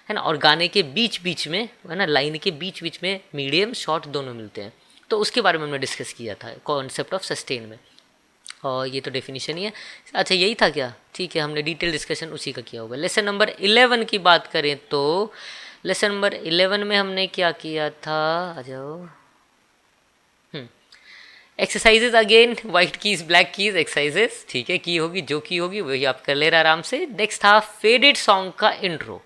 है ना। और गाने के बीच बीच में, है ना, लाइन के बीच बीच में मीडियम शॉर्ट दोनों मिलते हैं। तो उसके बारे में हमने डिस्कस किया था कॉन्सेप्ट ऑफ सस्टेन में, और ये तो डेफिनेशन ही है। अच्छा यही था क्या? ठीक है, हमने डिटेल डिस्कशन उसी का किया होगा। लेसन नंबर 11 की बात करें तो लेसन नंबर 11 में हमने क्या किया था, आ जाओ, exercises again, white keys black keys exercises, ठीक है, की होगी जो की होगी वही आप कर ले रहे आराम से। नेक्स्ट था फेडेड सॉन्ग का इंट्रो।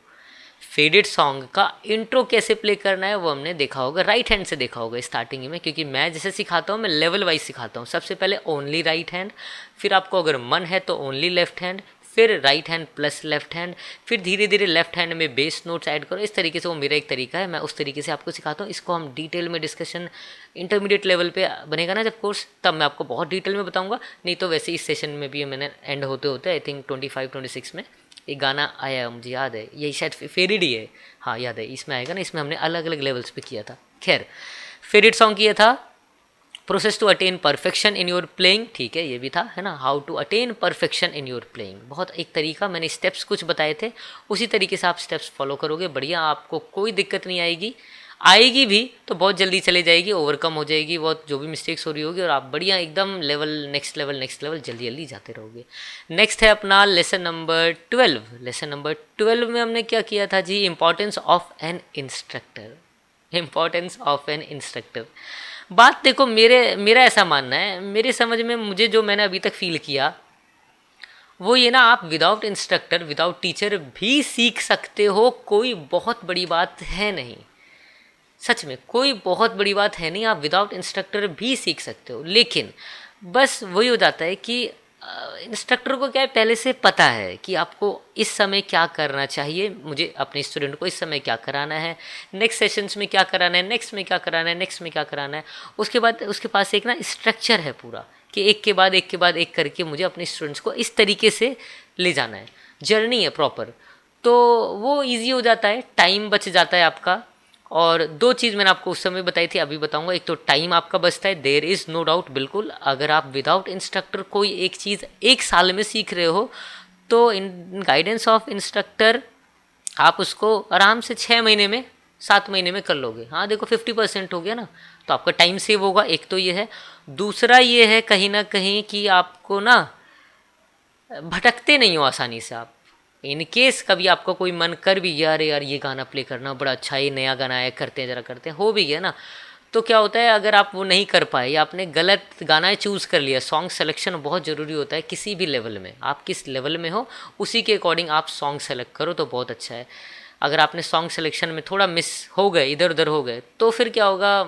फेडेड सॉन्ग का इंट्रो कैसे प्ले करना है वो हमने देखा होगा, राइट हैंड से देखा होगा स्टार्टिंग में, क्योंकि मैं जैसे सिखाता हूँ मैं लेवल वाइज सिखाता हूँ। सबसे पहले ओनली राइट हैंड, फिर आपको अगर मन है तो ओनली लेफ्ट हैंड, फिर right hand plus left hand, फिर धीरे धीरे लेफ्ट हैंड में बेस नोट्स ऐड करो। इस तरीके से वो मेरा एक तरीका है, मैं उस तरीके से आपको सिखाता हूँ। इसको हम डिटेल में डिस्कशन इंटरमीडिएट लेवल पे बनेगा ना जब कोर्स, तब मैं आपको बहुत डिटेल में बताऊँगा। नहीं तो वैसे इस सेशन में भी मैंने एंड होते होते आई थिंक 25-26 में एक गाना आया, मुझे याद है, यही शायद फेडेड ही है, हाँ याद है, इसमें आएगा ना, इसमें हमने अलग अलग लेवल्स पे किया था। खैर फेडेड सॉन्ग किया था, process to attain perfection in your playing, ठीक है, ये भी था, है ना, how to attain perfection in your playing. बहुत एक तरीका, मैंने स्टेप्स कुछ बताए थे, उसी तरीके से आप स्टेप्स फॉलो करोगे, बढ़िया, आपको कोई दिक्कत नहीं आएगी। आएगी भी तो बहुत जल्दी चले जाएगी, ओवरकम हो जाएगी बहुत जो भी मिस्टेक्स हो रही होगी, और आप बढ़िया एकदम लेवल नेक्स्ट लेवल जल्दी जल्दी जाते रहोगे। नेक्स्ट है अपना लेसन नंबर 12। लेसन नंबर 12 में हमने क्या किया था जी, importance of an instructor. Importance of an instructor, बात देखो, मेरा ऐसा मानना है, मेरे समझ में, मुझे जो मैंने अभी तक फील किया वो ये ना, आप विदाउट इंस्ट्रक्टर विदाउट टीचर भी सीख सकते हो, कोई बहुत बड़ी बात है नहीं, सच में कोई बहुत बड़ी बात है नहीं, आप विदाउट इंस्ट्रक्टर भी सीख सकते हो। लेकिन बस वही हो जाता है कि इंस्ट्रक्टर को क्या है, पहले से पता है कि आपको इस समय क्या करना चाहिए, मुझे अपने स्टूडेंट को इस समय क्या कराना है, नेक्स्ट सेशंस में क्या कराना है, नेक्स्ट में क्या कराना है, नेक्स्ट में क्या कराना है। उसके बाद उसके पास एक ना स्ट्रक्चर है पूरा, कि एक के बाद एक के बाद एक करके मुझे अपने स्टूडेंट्स को इस तरीके से ले जाना है, जर्नी है प्रॉपर। तो वो ईजी हो जाता है, टाइम बच जाता है आपका। और 2 चीज़ मैंने आपको उस समय बताई थी, अभी बताऊंगा। एक तो टाइम आपका बचता है, देयर इज़ नो डाउट, बिल्कुल। अगर आप विदाउट इंस्ट्रक्टर कोई एक चीज़ 1 साल में सीख रहे हो तो इन गाइडेंस ऑफ इंस्ट्रक्टर आप उसको आराम से 6 महीने में 7 महीने में कर लोगे। हाँ देखो 50% हो गया ना, तो आपका टाइम सेव होगा, एक तो ये है। दूसरा ये है कहीं ना कहीं कि आपको ना भटकते नहीं हो आसानी से आप। इन केस कभी आपका कोई मन कर भी गया, अरे यार ये गाना प्ले करना बड़ा अच्छा है, नया गाना है, करते हैं जरा करते हैं, हो भी गया ना, तो क्या होता है, अगर आप वो नहीं कर पाए या आपने गलत गाना चूज़ कर लिया, सॉन्ग सिलेक्शन बहुत ज़रूरी होता है किसी भी लेवल में। आप किस लेवल में हो उसी के अकॉर्डिंग आप सॉन्ग सेलेक्ट करो तो बहुत अच्छा है। अगर आपने सॉन्ग सिलेक्शन में थोड़ा मिस हो गए, इधर उधर हो गए, तो फिर क्या होगा,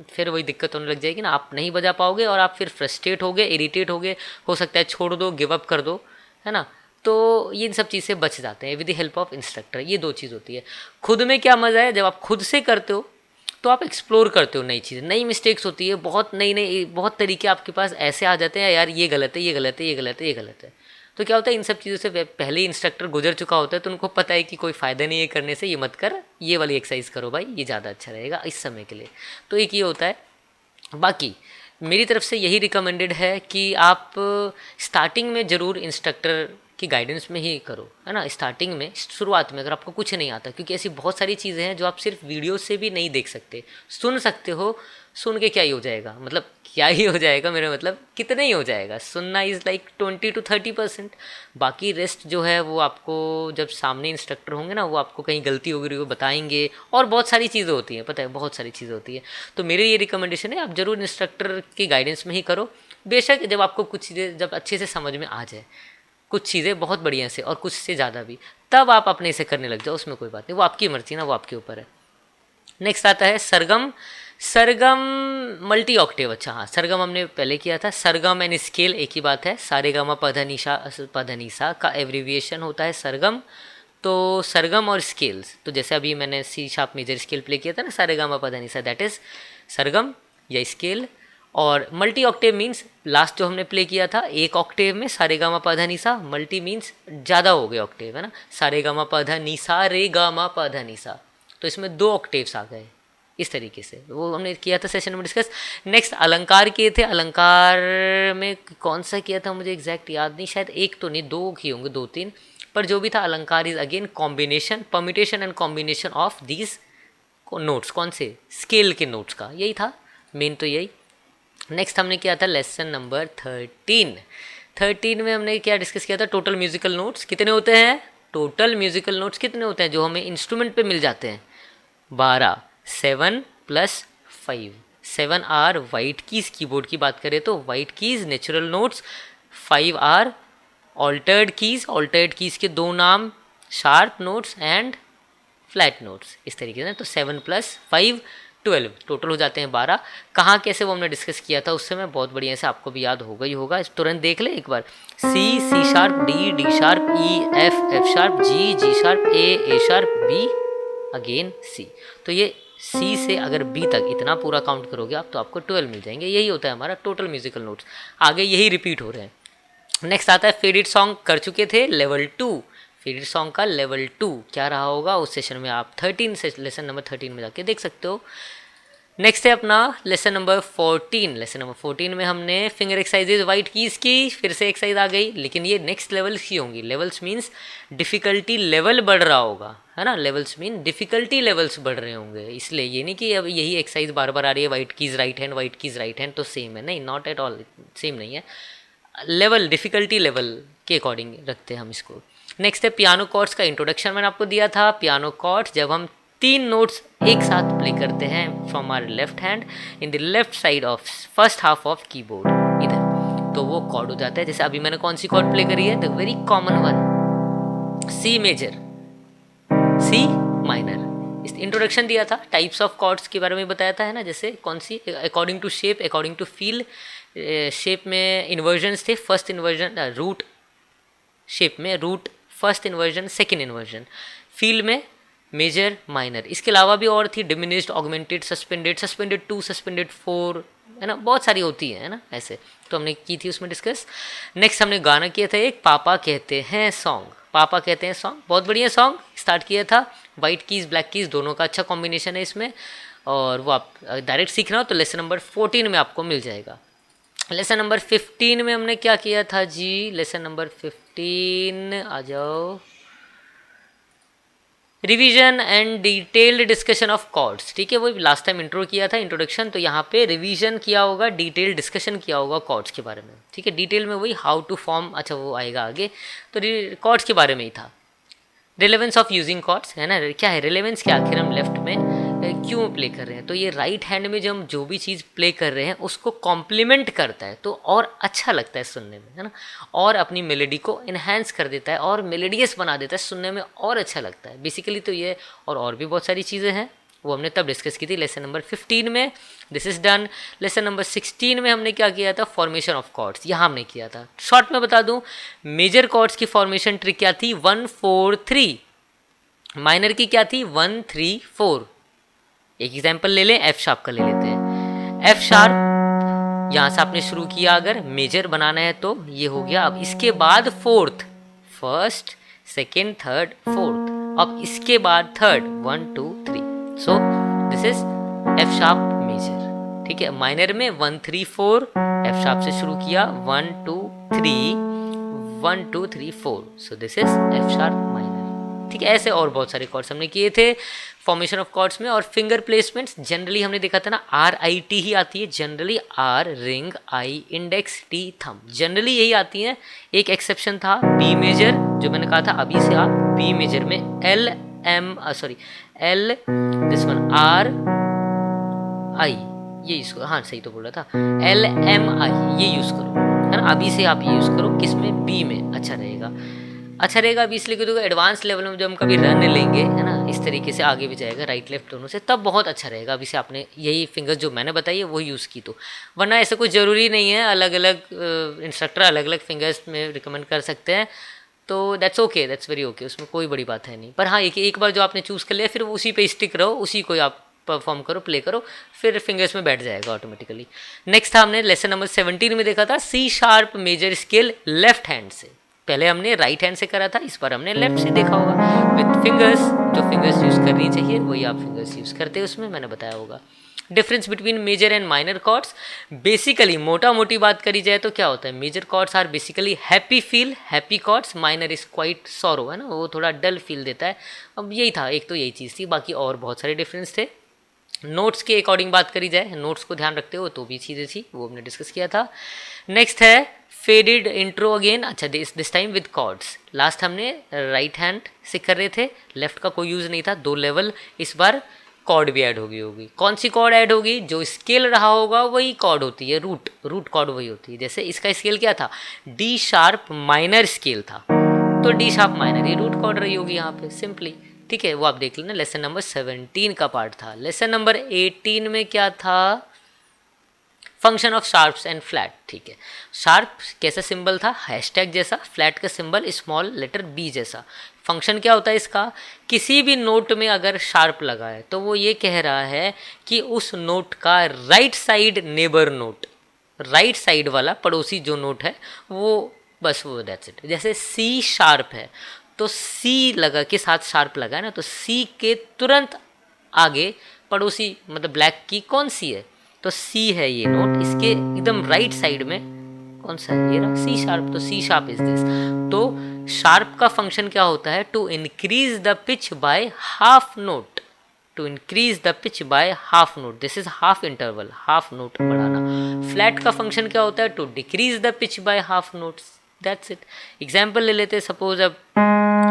फिर वही दिक्कत होने लग जाएगी ना, आप नहीं बजा पाओगे और आप फिर फ्रस्ट्रेट हो गए, इरिटेट हो गए, हो सकता है छोड़ दो, गिव अप कर दो, है ना। तो ये इन सब चीज़ से बच जाते हैं with the help of instructor. ये 2 चीज़ होती है। खुद में क्या मज़ा है, जब आप खुद से करते हो तो आप एक्सप्लोर करते हो नई चीज़ें, नई मिस्टेक्स होती है, बहुत नई बहुत तरीके आपके पास ऐसे आ जाते हैं, यार ये गलत है, ये गलत है, ये गलत है, ये गलत है। तो क्या होता है, इन सब चीज़ों से पहले ही इंस्ट्रक्टर गुजर चुका होता है, तो उनको पता है कि कोई फ़ायदा नहीं है करने से, ये मत कर, ये वाली एक्सरसाइज करो भाई, ये ज़्यादा अच्छा रहेगा इस समय के लिए। तो एक ये होता है। बाकी मेरी तरफ से यही रिकमेंडेड है कि आप स्टार्टिंग में ज़रूर इंस्ट्रक्टर की गाइडेंस में ही करो, है ना। स्टार्टिंग में, शुरुआत में अगर आपको कुछ नहीं आता, क्योंकि ऐसी बहुत सारी चीज़ें हैं जो आप सिर्फ वीडियो से भी नहीं देख सकते, सुन सकते हो, सुन के क्या ही हो जाएगा, मतलब क्या ही हो जाएगा, मेरा मतलब कितना ही हो जाएगा, सुनना इज़ लाइक 20 to 30%। बाकी रेस्ट जो है वो आपको जब सामने इंस्ट्रक्टर होंगे ना, वो आपको कहीं गलती हो गई वो बताएंगे, और बहुत सारी चीज़ें होती हैं, पता है बहुत सारी चीज़ें होती है। तो मेरी ये रिकमेंडेशन है, आप ज़रूर इंस्ट्रक्टर की गाइडेंस में ही करो। बेशक जब आपको कुछ चीज़ें जब अच्छे से समझ में आ जाए, कुछ चीज़ें बहुत बढ़िया से और कुछ से ज़्यादा भी, तब आप अपने से करने लग जाओ, उसमें कोई बात नहीं, वो आपकी मर्जी ना, वो आपके ऊपर है। नेक्स्ट आता है सरगम। सरगम मल्टी ऑक्टेव, अच्छा हाँ, सरगम हमने पहले किया था। सरगम एंड स्केल एक ही बात है, सारेगामा पधनीसा का एब्रीविएशन होता है सरगम। तो सरगम और स्केल्स, तो जैसे अभी मैंने C sharp major scale play किया था ना, सारेगामा पधनीसा, दैट इज सरगम या स्केल। और मल्टी ऑक्टेव मीन्स लास्ट जो हमने प्ले किया था एक ऑक्टेव में सारेगामा पधनीसा, मल्टी मीन्स ज़्यादा हो गए ऑक्टेव, है ना, सारेगामा पधनीसा रे गामा पधनीसा, तो इसमें 2 ऑक्टेव्स आ गए। इस तरीके से वो हमने किया था सेशन में डिस्कस। नेक्स्ट अलंकार किए थे। अलंकार में कौन सा किया था मुझे एग्जैक्ट याद नहीं, शायद एक तो नहीं 2 किए होंगे, 2-3, पर जो भी था अलंकार is again combination, permutation and combination of these notes. कौन से? स्केल के नोट्स का, यही था मेन तो यही। नेक्स्ट हमने किया था लेसन नंबर 13 में हमने क्या डिस्कस किया था, टोटल म्यूजिकल नोट्स कितने होते हैं, टोटल म्यूजिकल नोट्स कितने होते हैं जो हमें इंस्ट्रूमेंट पे मिल जाते हैं, 12, 7 + 5। 7 आर वाइट कीज, कीबोर्ड की बात करें तो white keys natural notes, 5 are altered keys के 2 नाम, sharp notes and flat notes, इस तरीके से। तो 7 + 5 12, टोटल हो जाते हैं 12। कहाँ कैसे वो हमने डिस्कस किया था उस समय, बहुत बढ़िया से आपको भी याद होगा ही होगा, तुरंत देख ले एक बार। C sharp, D sharp, E F sharp, G sharp, A sharp, B again C. तो ये सी से अगर बी तक इतना पूरा काउंट करोगे आप तो आपको 12 मिल जाएंगे। यही होता है हमारा टोटल म्यूजिकल नोट्स, आगे यही रिपीट हो रहे हैं। नेक्स्ट आता है फेवरेट सॉन्ग, कर चुके थे लेवल 2। फेवरेट सॉन्ग का लेवल 2 क्या रहा होगा उस सेशन में आप 13 से लेसन नंबर 13 में जाके देख सकते हो। नेक्स्ट है अपना लेसन नंबर 14। लेसन नंबर 14 में हमने फिंगर एक्सरसाइजेज वाइट कीज की, फिर से एक्सरसाइज आ गई, लेकिन ये नेक्स्ट लेवल्स की होंगी। लेवल्स मीन्स डिफ़िकल्टी लेवल बढ़ रहा होगा, है ना, लेवल्स मीन डिफ़िकल्टी लेवल्स बढ़ रहे होंगे, इसलिए ये नहीं कि अब यही एक्सरसाइज बार बार आ रही है, white keys right hand, white keys right hand तो सेम है, नहीं, नॉट एट ऑल सेम नहीं है, लेवल डिफ़िकल्टी लेवल के अकॉर्डिंग रखते हैं हम इसको। नेक्स्ट है पियानो कॉर्ड्स का इंट्रोडक्शन मैंने आपको दिया था। पियानो कॉर्ड्स जब हम 3 नोट्स एक साथ प्ले करते हैं from our left hand in the left side of first half of keyboard इधर, तो वो कॉर्ड हो जाता है। जैसे अभी मैंने कौन सी कॉर्ड प्ले करी है, the very common one, C major, C minor. इस इंट्रोडक्शन दिया था, टाइप्स ऑफ कॉर्ड्स के बारे में बताया था, है ना, जैसे कौन सी according to shape, according to feel. Shape में इन्वर्जन्स थे, फर्स्ट इन्वर्जन रूट, शेप में root first inversion, second inversion, feel में मेजर माइनर। इसके अलावा भी और थी, diminished, augmented, suspended, suspended 2, suspended 4, है ना, बहुत सारी होती है ना ऐसे, तो हमने की थी उसमें डिस्कस। नेक्स्ट हमने गाना किया था एक, पापा कहते हैं सॉन्ग, पापा कहते हैं सॉन्ग, बहुत बढ़िया सॉन्ग स्टार्ट किया था। वाइट कीज ब्लैक कीज दोनों का अच्छा कॉम्बिनेशन है इसमें, और वो आप डायरेक्ट सीखना हो तो लेसन नंबर 14 में आपको मिल जाएगा। लेसन नंबर 15 में हमने क्या किया था जी, लेसन नंबर 15 आ जाओ, revision and detailed discussion of chords. ठीक है, वो लास्ट टाइम इंट्रो किया था, इंट्रोडक्शन, तो यहाँ पे रिवीजन किया होगा, डिटेल डिस्कशन किया होगा कॉर्ड्स के बारे में। ठीक है, डिटेल में वही हाउ टू फॉर्म, अच्छा वो आएगा आगे, तो कॉर्ड्स के बारे में ही था। रिलेवेंस ऑफ यूजिंग कॉर्ड्स, है ना, क्या है रिलेवेंस, क्या आखिर हम लेफ्ट में क्यों प्ले कर रहे हैं, तो ये राइट हैंड में जब हम जो भी चीज़ प्ले कर रहे हैं उसको कॉम्प्लीमेंट करता है, तो और अच्छा लगता है सुनने में, है ना, और अपनी मेलोडी को इन्हेंस कर देता है और मेलोडियस बना देता है, सुनने में और अच्छा लगता है बेसिकली। तो ये और भी बहुत सारी चीज़ें हैं, वो हमने तब डिस्कस की थी लेसन नंबर 15 में। This is done. Lesson number 16 में हमने क्या किया था, फॉर्मेशन ऑफ कॉर्ड्स, यहाँ हमने किया था। शॉर्ट में बता दूँ, मेजर कॉर्ड्स की फॉर्मेशन ट्रिक क्या थी, 1 4 3, माइनर की क्या थी, 1 3 4। एक एग्जाम्पल ले लें, एफ शार्प का ले लेते हैं। एफ शार्प यहाँ से आपने शुरू किया, अगर मेजर बनाना है तो ये हो गया। अब इसके बाद fourth, first second third fourth, अब इसके बाद third 1 2 3, so this is F sharp major. ठीक है, माइनर में 1 3 4, एफ शार्प से शुरू किया 1 2 3 1 2 3 4, सो this is F sharp minor. ठीक है, ऐसे और बहुत सारे कॉर्ड्स हमने किए थे। फॉर्मेशन ऑफ कॉर्ड्स में। और फिंगर प्लेसमेंट्स जनरली हमने देखा था ना RIT ही आती है generally, R ring, I index, T thumb, generally यही आती हैं। एक एक्सेप्शन था B मेजर, जो मैंने कहा था अभी से आप B मेजर में L this one R I, ये यूज़ करो, हाँ सही तो बोल रहा था, LMI ये यूज़ करो, है ना। अभी से आप ये यूज़ करो, किसमें, बी में, अच्छा रहेगा अभी इसलिए क्योंकि एडवांस लेवल में जब हम कभी रन लेंगे, है ना, इस तरीके से आगे भी जाएगा राइट लेफ्ट दोनों से, तब बहुत अच्छा रहेगा। अभी से आपने यही फिंगर्स जो मैंने बताई है वो यूज़ की, तो वरना ऐसा कुछ ज़रूरी नहीं है, अलग अलग इंस्ट्रक्टर अलग अलग फिंगर्स में रिकमेंड कर सकते हैं, तो that's okay, that's very okay, उसमें कोई बड़ी बात है नहीं। पर हाँ, एक बार जो आपने चूज़ कर लिया फिर उसी पे स्टिक रहो, उसी को आप परफॉर्म करो, प्ले करो, फिर फिंगर्स में बैठ जाएगा ऑटोमेटिकली। नेक्स्ट था हमने लेसन नंबर 17 में देखा था C# major scale left hand से। पहले हमने राइट हैंड से करा था, इस बार हमने लेफ्ट से देखा होगा विथ फिंगर्स। जो फिंगर्स यूज़ करनी चाहिए वही आप फिंगर्स यूज़ करते हैं, उसमें मैंने बताया होगा। Difference between major and minor chords, basically मोटा मोटी बात करी जाए तो क्या होता है, major chords are basically happy feel, happy chords, minor is quite sorrow, है ना, वो थोड़ा डल फील देता है। अब यही था, एक तो यही चीज़ थी, बाकी और बहुत सारे डिफरेंस थे। नोट्स के अकॉर्डिंग बात करी जाए, नोट्स को ध्यान रखते हो तो भी चीज़ें थी, वो हमने डिस्कस किया था। नेक्स्ट है फेडेड इंट्रो अगेन, अच्छा this time with chords. Last हमने राइट हैंड से कर रहे थे, लेफ्ट का कोई यूज़ नहीं था, 2 लेवल, इस बार कॉर्ड भी ऐड होगी। कौन सी कॉर्ड ऐड होगी, जो स्केल रहा होगा वही कॉर्ड होती है, रूट कॉर्ड वही होती है। जैसे इसका स्केल क्या था, D# माइनर स्केल था, तो D# माइनर, ये रूट कॉर्ड रही होगी यहाँ पे सिंपली, ठीक है। वो आप देख लेना, लेसन नंबर 17 का पार्ट था। लेसन नंबर 18 में क्या था, function of sharps and flat, ठीक है। शार्प कैसा सिंबल था, हैशटैग जैसा, फ्लैट का सिंबल स्मॉल लेटर B जैसा। फंक्शन क्या होता है इसका, किसी भी नोट में अगर शार्प लगा है तो वो ये कह रहा है कि उस नोट का right side neighbour note, right side वाला पड़ोसी जो नोट है वो, बस वो दैट्स इट। जैसे C# है तो C लगा के साथ शार्प लगा है ना, तो C के तुरंत आगे पड़ोसी मतलब ब्लैक की कौन सी है, तो C है ये नोट, इसके एकदम राइट साइड में कौन सा है, ये रहा C#, तो C# इज दिस। तो शार्प का फंक्शन क्या होता है, to increase the pitch by half note, to increase the pitch by half note, this is half interval, half note बढ़ाना। फ्लैट का फंक्शन क्या होता है, to decrease the pitch by half notes, that's it. Example ले लेते हैं, suppose अब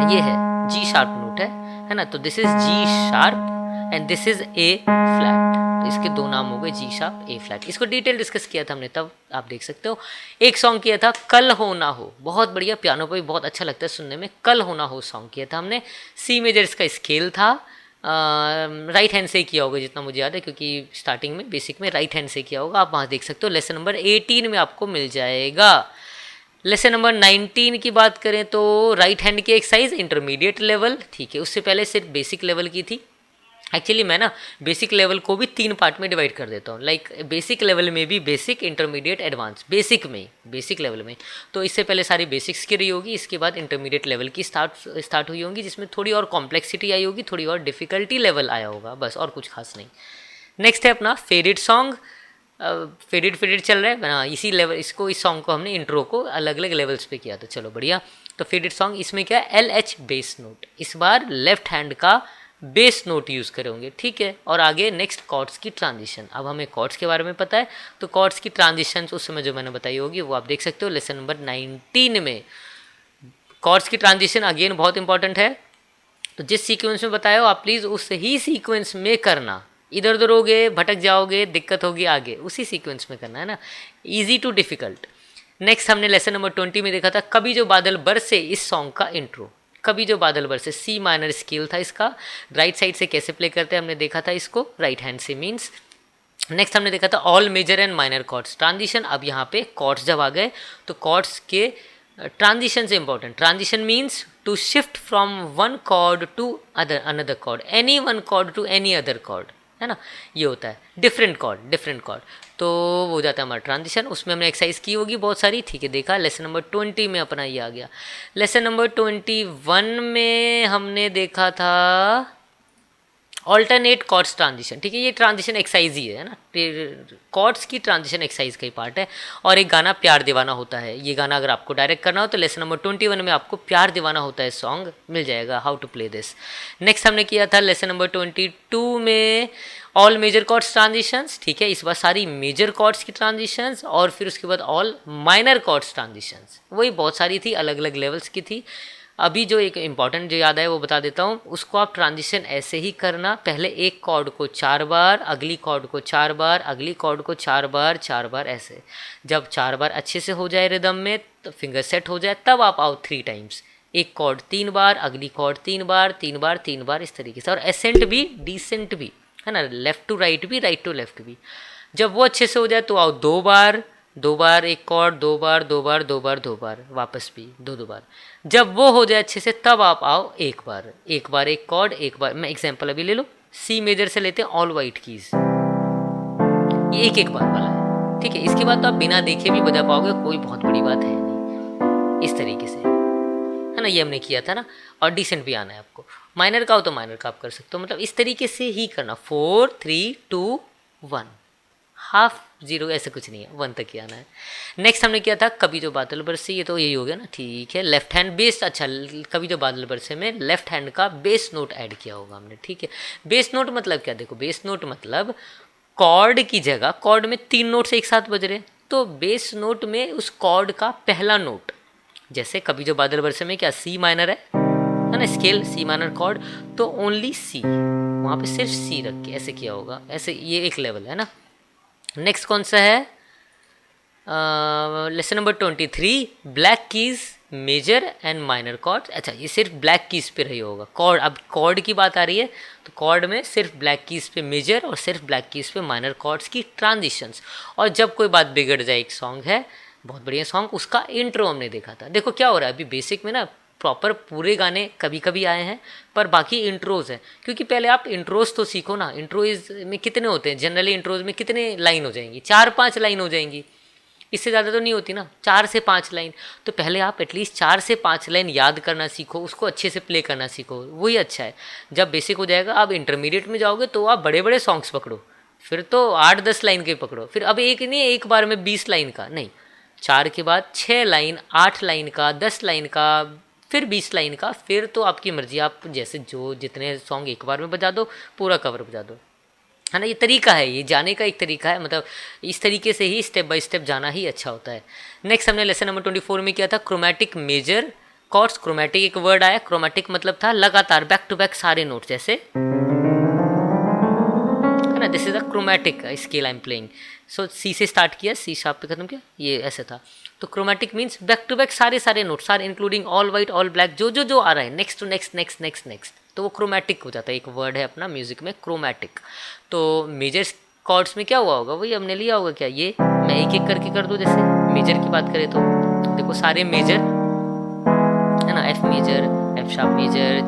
ये है G# नोट है ना, तो this is G# and this is A flat, तो इसके 2 नाम हो गए, G#, A फ्लैट। इसको डिटेल डिस्कस किया था हमने, तब आप देख सकते हो। एक सॉन्ग किया था कल हो ना हो, बहुत बढ़िया, पियानो पे भी बहुत अच्छा लगता है सुनने में, कल हो ना हो सॉन्ग किया था हमने। C मेजर इसका स्केल था, राइट हैंड से किया होगा जितना मुझे याद है, क्योंकि स्टार्टिंग में बेसिक में राइट हैंड से किया होगा, आप वहाँ देख सकते हो। लेसन नंबर 18 में आपको मिल जाएगा। लेसन नंबर 19 की बात करें तो राइट हैंड की एक्सरसाइज इंटरमीडिएट लेवल, ठीक है, उससे पहले सिर्फ बेसिक लेवल की थी। एक्चुअली मैं ना बेसिक लेवल को भी 3 पार्ट में डिवाइड कर देता हूँ, लाइक बेसिक लेवल में भी basic, intermediate, advance. Basic level में तो इससे पहले सारी बेसिक्स की रही होगी, इसके बाद इंटरमीडिएट लेवल की स्टार्ट हुई होंगी, जिसमें थोड़ी और कॉम्प्लेक्सिटी आई होगी, थोड़ी और डिफिकल्टी लेवल आया होगा, बस और कुछ खास नहीं। नेक्स्ट है अपना फेडेड सॉन्ग, फेडेड चल रहा है ना, इसी लेवल, इसको, इस सॉन्ग को हमने इंट्रो को अलग अलग लेवल्स पे किया था, चलो बढ़िया। तो फेडेड सॉन्ग इसमें क्या है, LH बेस नोट, इस बार लेफ्ट हैंड का बेस नोट यूज़ करेंगे, ठीक है। और आगे नेक्स्ट कॉर्ड्स की ट्रांजिशन, अब हमें कॉर्ड्स के बारे में पता है, तो कॉर्ड्स की ट्रांजिशन उस समय जो मैंने बताई होगी वो आप देख सकते हो लेसन नंबर 19 में। कॉर्ड्स की ट्रांजिशन अगेन बहुत इंपॉर्टेंट है, तो जिस सीक्वेंस में बताया हो आप प्लीज़ उस ही सीक्वेंस में करना, इधर उधर होगे, भटक जाओगे, दिक्कत होगी आगे, उसी सीक्वेंस में करना है ना, ईजी टू डिफ़िकल्ट। नेक्स्ट हमने लेसन नंबर 20 में देखा था कभी जो बादल बरसे, इस सॉन्ग का इंट्रो, कभी जो बादल बरसे, C माइनर स्केल था इसका, राइट साइड से कैसे प्ले करते हैं हमने देखा था इसको, राइट हैंड से मीन्स। नेक्स्ट हमने देखा था all major and minor chords, transition. अब यहाँ पे कॉर्ड्स जब आ गए तो कॉर्ड्स के ट्रांजिशन से important, transition means to shift from one chord to another chord, any one chord to any other chord, है ना, ये होता है डिफरेंट कॉर्ड, तो वो हो जाता है हमारा ट्रांजिशन। उसमें हमने एक्सरसाइज की होगी बहुत सारी, ठीक है, देखा। लेसन नंबर 20 में अपना ये आ गया। लेसन नंबर 21 में हमने देखा था ऑल्टरनेट कॉर्ड्स ट्रांजिशन, ठीक है, ये ट्रांजिशन एक्सरसाइज ही है ना, कॉर्ड्स की ट्रांजिशन एक्सरसाइज का ही पार्ट है। और एक गाना प्यार दीवाना होता है, ये गाना अगर आपको डायरेक्ट करना हो तो लेसन नंबर 21 में आपको प्यार दीवाना होता है सॉन्ग मिल जाएगा, how to play this. Next हमने किया था लेसन नंबर 22 में ऑल मेजर कॉर्ड्स ट्रांजिशंस, ठीक है, इस बार सारी मेजर कॉर्ड्स की ट्रांजिशंस, और फिर उसके बाद ऑल माइनर कॉर्ड्स ट्रांजिशंस, वही बहुत सारी थी, अलग अलग लेवल्स की थी। अभी जो एक इम्पॉर्टेंट जो याद है वो बता देता हूँ, उसको आप ट्रांजिशन ऐसे ही करना, पहले एक कॉर्ड को 4 बार, अगली कॉर्ड को 4 बार, अगली कॉर्ड को 4 बार, 4 बार ऐसे। जब 4 बार अच्छे से हो जाए रिदम में, तो फिंगर सेट हो जाए, तब आप आओ 3 टाइम्स, एक कॉर्ड 3 बार, अगली कॉर्ड 3 बार, 3 बार, 3 बार, इस तरीके से। और एसेंट भी डिसेंट भी है ना, लेफ्ट टू राइट भी, राइट टू लेफ्ट भी। जब वो अच्छे से हो जाए तो आओ 2 बार, 2 बार एक कॉर्ड, 2 बार, 2 बार, 2 बार, 2 बार, वापस भी 2 बार। जब वो हो जाए अच्छे से तब आप आओ एक बार, एक बार एक कॉर्ड, एक बार। मैं एग्जांपल अभी ले लो, सी मेजर से लेते हैं ऑल वाइट कीज, ये एक एक बार वाला है, ठीक है। इसके बाद तो आप बिना देखे भी बजा पाओगे, कोई बहुत बड़ी बात है नहीं, इस तरीके से है ना, ये हमने किया था ना। और डिसेंट भी आना है आपको, माइनर का हो तो माइनर का आप कर सकते हो, मतलब इस तरीके से ही करना, 4 3 2 1, हाफ 0 ऐसे कुछ नहीं है, 1 तक ही आना है। नेक्स्ट हमने किया था कभी जो बादल बरसे, ये तो यही हो गया ना, ठीक है, लेफ्ट हैंड बेस। अच्छा, कभी जो बादल बरसे में लेफ्ट हैंड का बेस नोट ऐड किया होगा हमने, ठीक है। बेस नोट मतलब क्या, देखो बेस नोट मतलब कॉर्ड की जगह, कॉर्ड में 3 नोट्स एक साथ बज रहे, तो बेस नोट में उस कॉर्ड का पहला नोट, जैसे कभी जो बादल बरसे में क्या सी माइनर है ना, स्केल सी माइनर कॉर्ड, तो ओनली सी, वहाँ पे सिर्फ सी रख के ऐसे किया होगा, ऐसे ये एक लेवल है ना। नेक्स्ट कौन सा है, lesson number 23, black keys major and minor chord. अच्छा, ये सिर्फ ब्लैक कीज पे रही होगा कॉर्ड, अब कॉर्ड की बात आ रही है तो कॉर्ड में सिर्फ ब्लैक कीज पे मेजर और सिर्फ ब्लैक कीज पे माइनर कॉर्ड्स की ट्रांजिशंस। और जब कोई बात बिगड़ जाए, एक सॉन्ग है बहुत बढ़िया सॉन्ग, उसका इंट्रो हमने देखा था। देखो क्या हो रहा है अभी बेसिक में ना, प्रॉपर पूरे गाने कभी कभी आए हैं पर बाकी इंट्रोज हैं, क्योंकि पहले आप इंट्रोज तो सीखो ना। इंट्रोज में कितने होते हैं जनरली, इंट्रोज में कितने लाइन हो जाएंगी, 4-5 लाइन हो जाएंगी, इससे ज़्यादा तो नहीं होती ना, 4 से 5 लाइन। तो पहले आप एटलीस्ट 4 से 5 लाइन याद करना सीखो, उसको अच्छे से प्ले करना सीखो, वही अच्छा है। जब बेसिक हो जाएगा, आप इंटरमीडिएट में जाओगे तो आप बड़े बड़े सॉन्ग्स पकड़ो, फिर तो 8-10 लाइन के पकड़ो, फिर अब एक नहीं, एक बार में 20 लाइन का नहीं, 4 के बाद 6 लाइन, 8 लाइन का, 10 लाइन का, फिर 20 लाइन का, फिर तो आपकी मर्जी, आप जैसे जो जितने सॉन्ग एक बार में बजा दो, पूरा कवर बजा दो, है ना। ये तरीका है, ये जाने का एक तरीका है, मतलब इस तरीके से ही स्टेप बाय स्टेप जाना ही अच्छा होता है। नेक्स्ट हमने लेसन नंबर 24 में किया था क्रोमैटिक मेजर कॉर्ड्स। क्रोमैटिक एक वर्ड आया, क्रोमैटिक मतलब था लगातार बैक टू बैक सारे नोट, जैसे है ना, this is a chromatic scale I am playing. So C से स्टार्ट किया, सी शार्प पे खत्म किया, ये ऐसे था। तो chromatic means back to back सारे नोट, सारे including all white all black, जो आ रहा है next to next next next next, तो वो क्रोमैटिक हो जाता है। एक वर्ड है अपना म्यूजिक में क्रोमैटिक। तो मेजर कॉर्ड्स में क्या हुआ होगा, वही हमने लिया होगा क्या, ये मैं एक एक करके कर दूँ। जैसे मेजर की बात करें तो देखो सारे मेजर है ना, F major, F sharp major,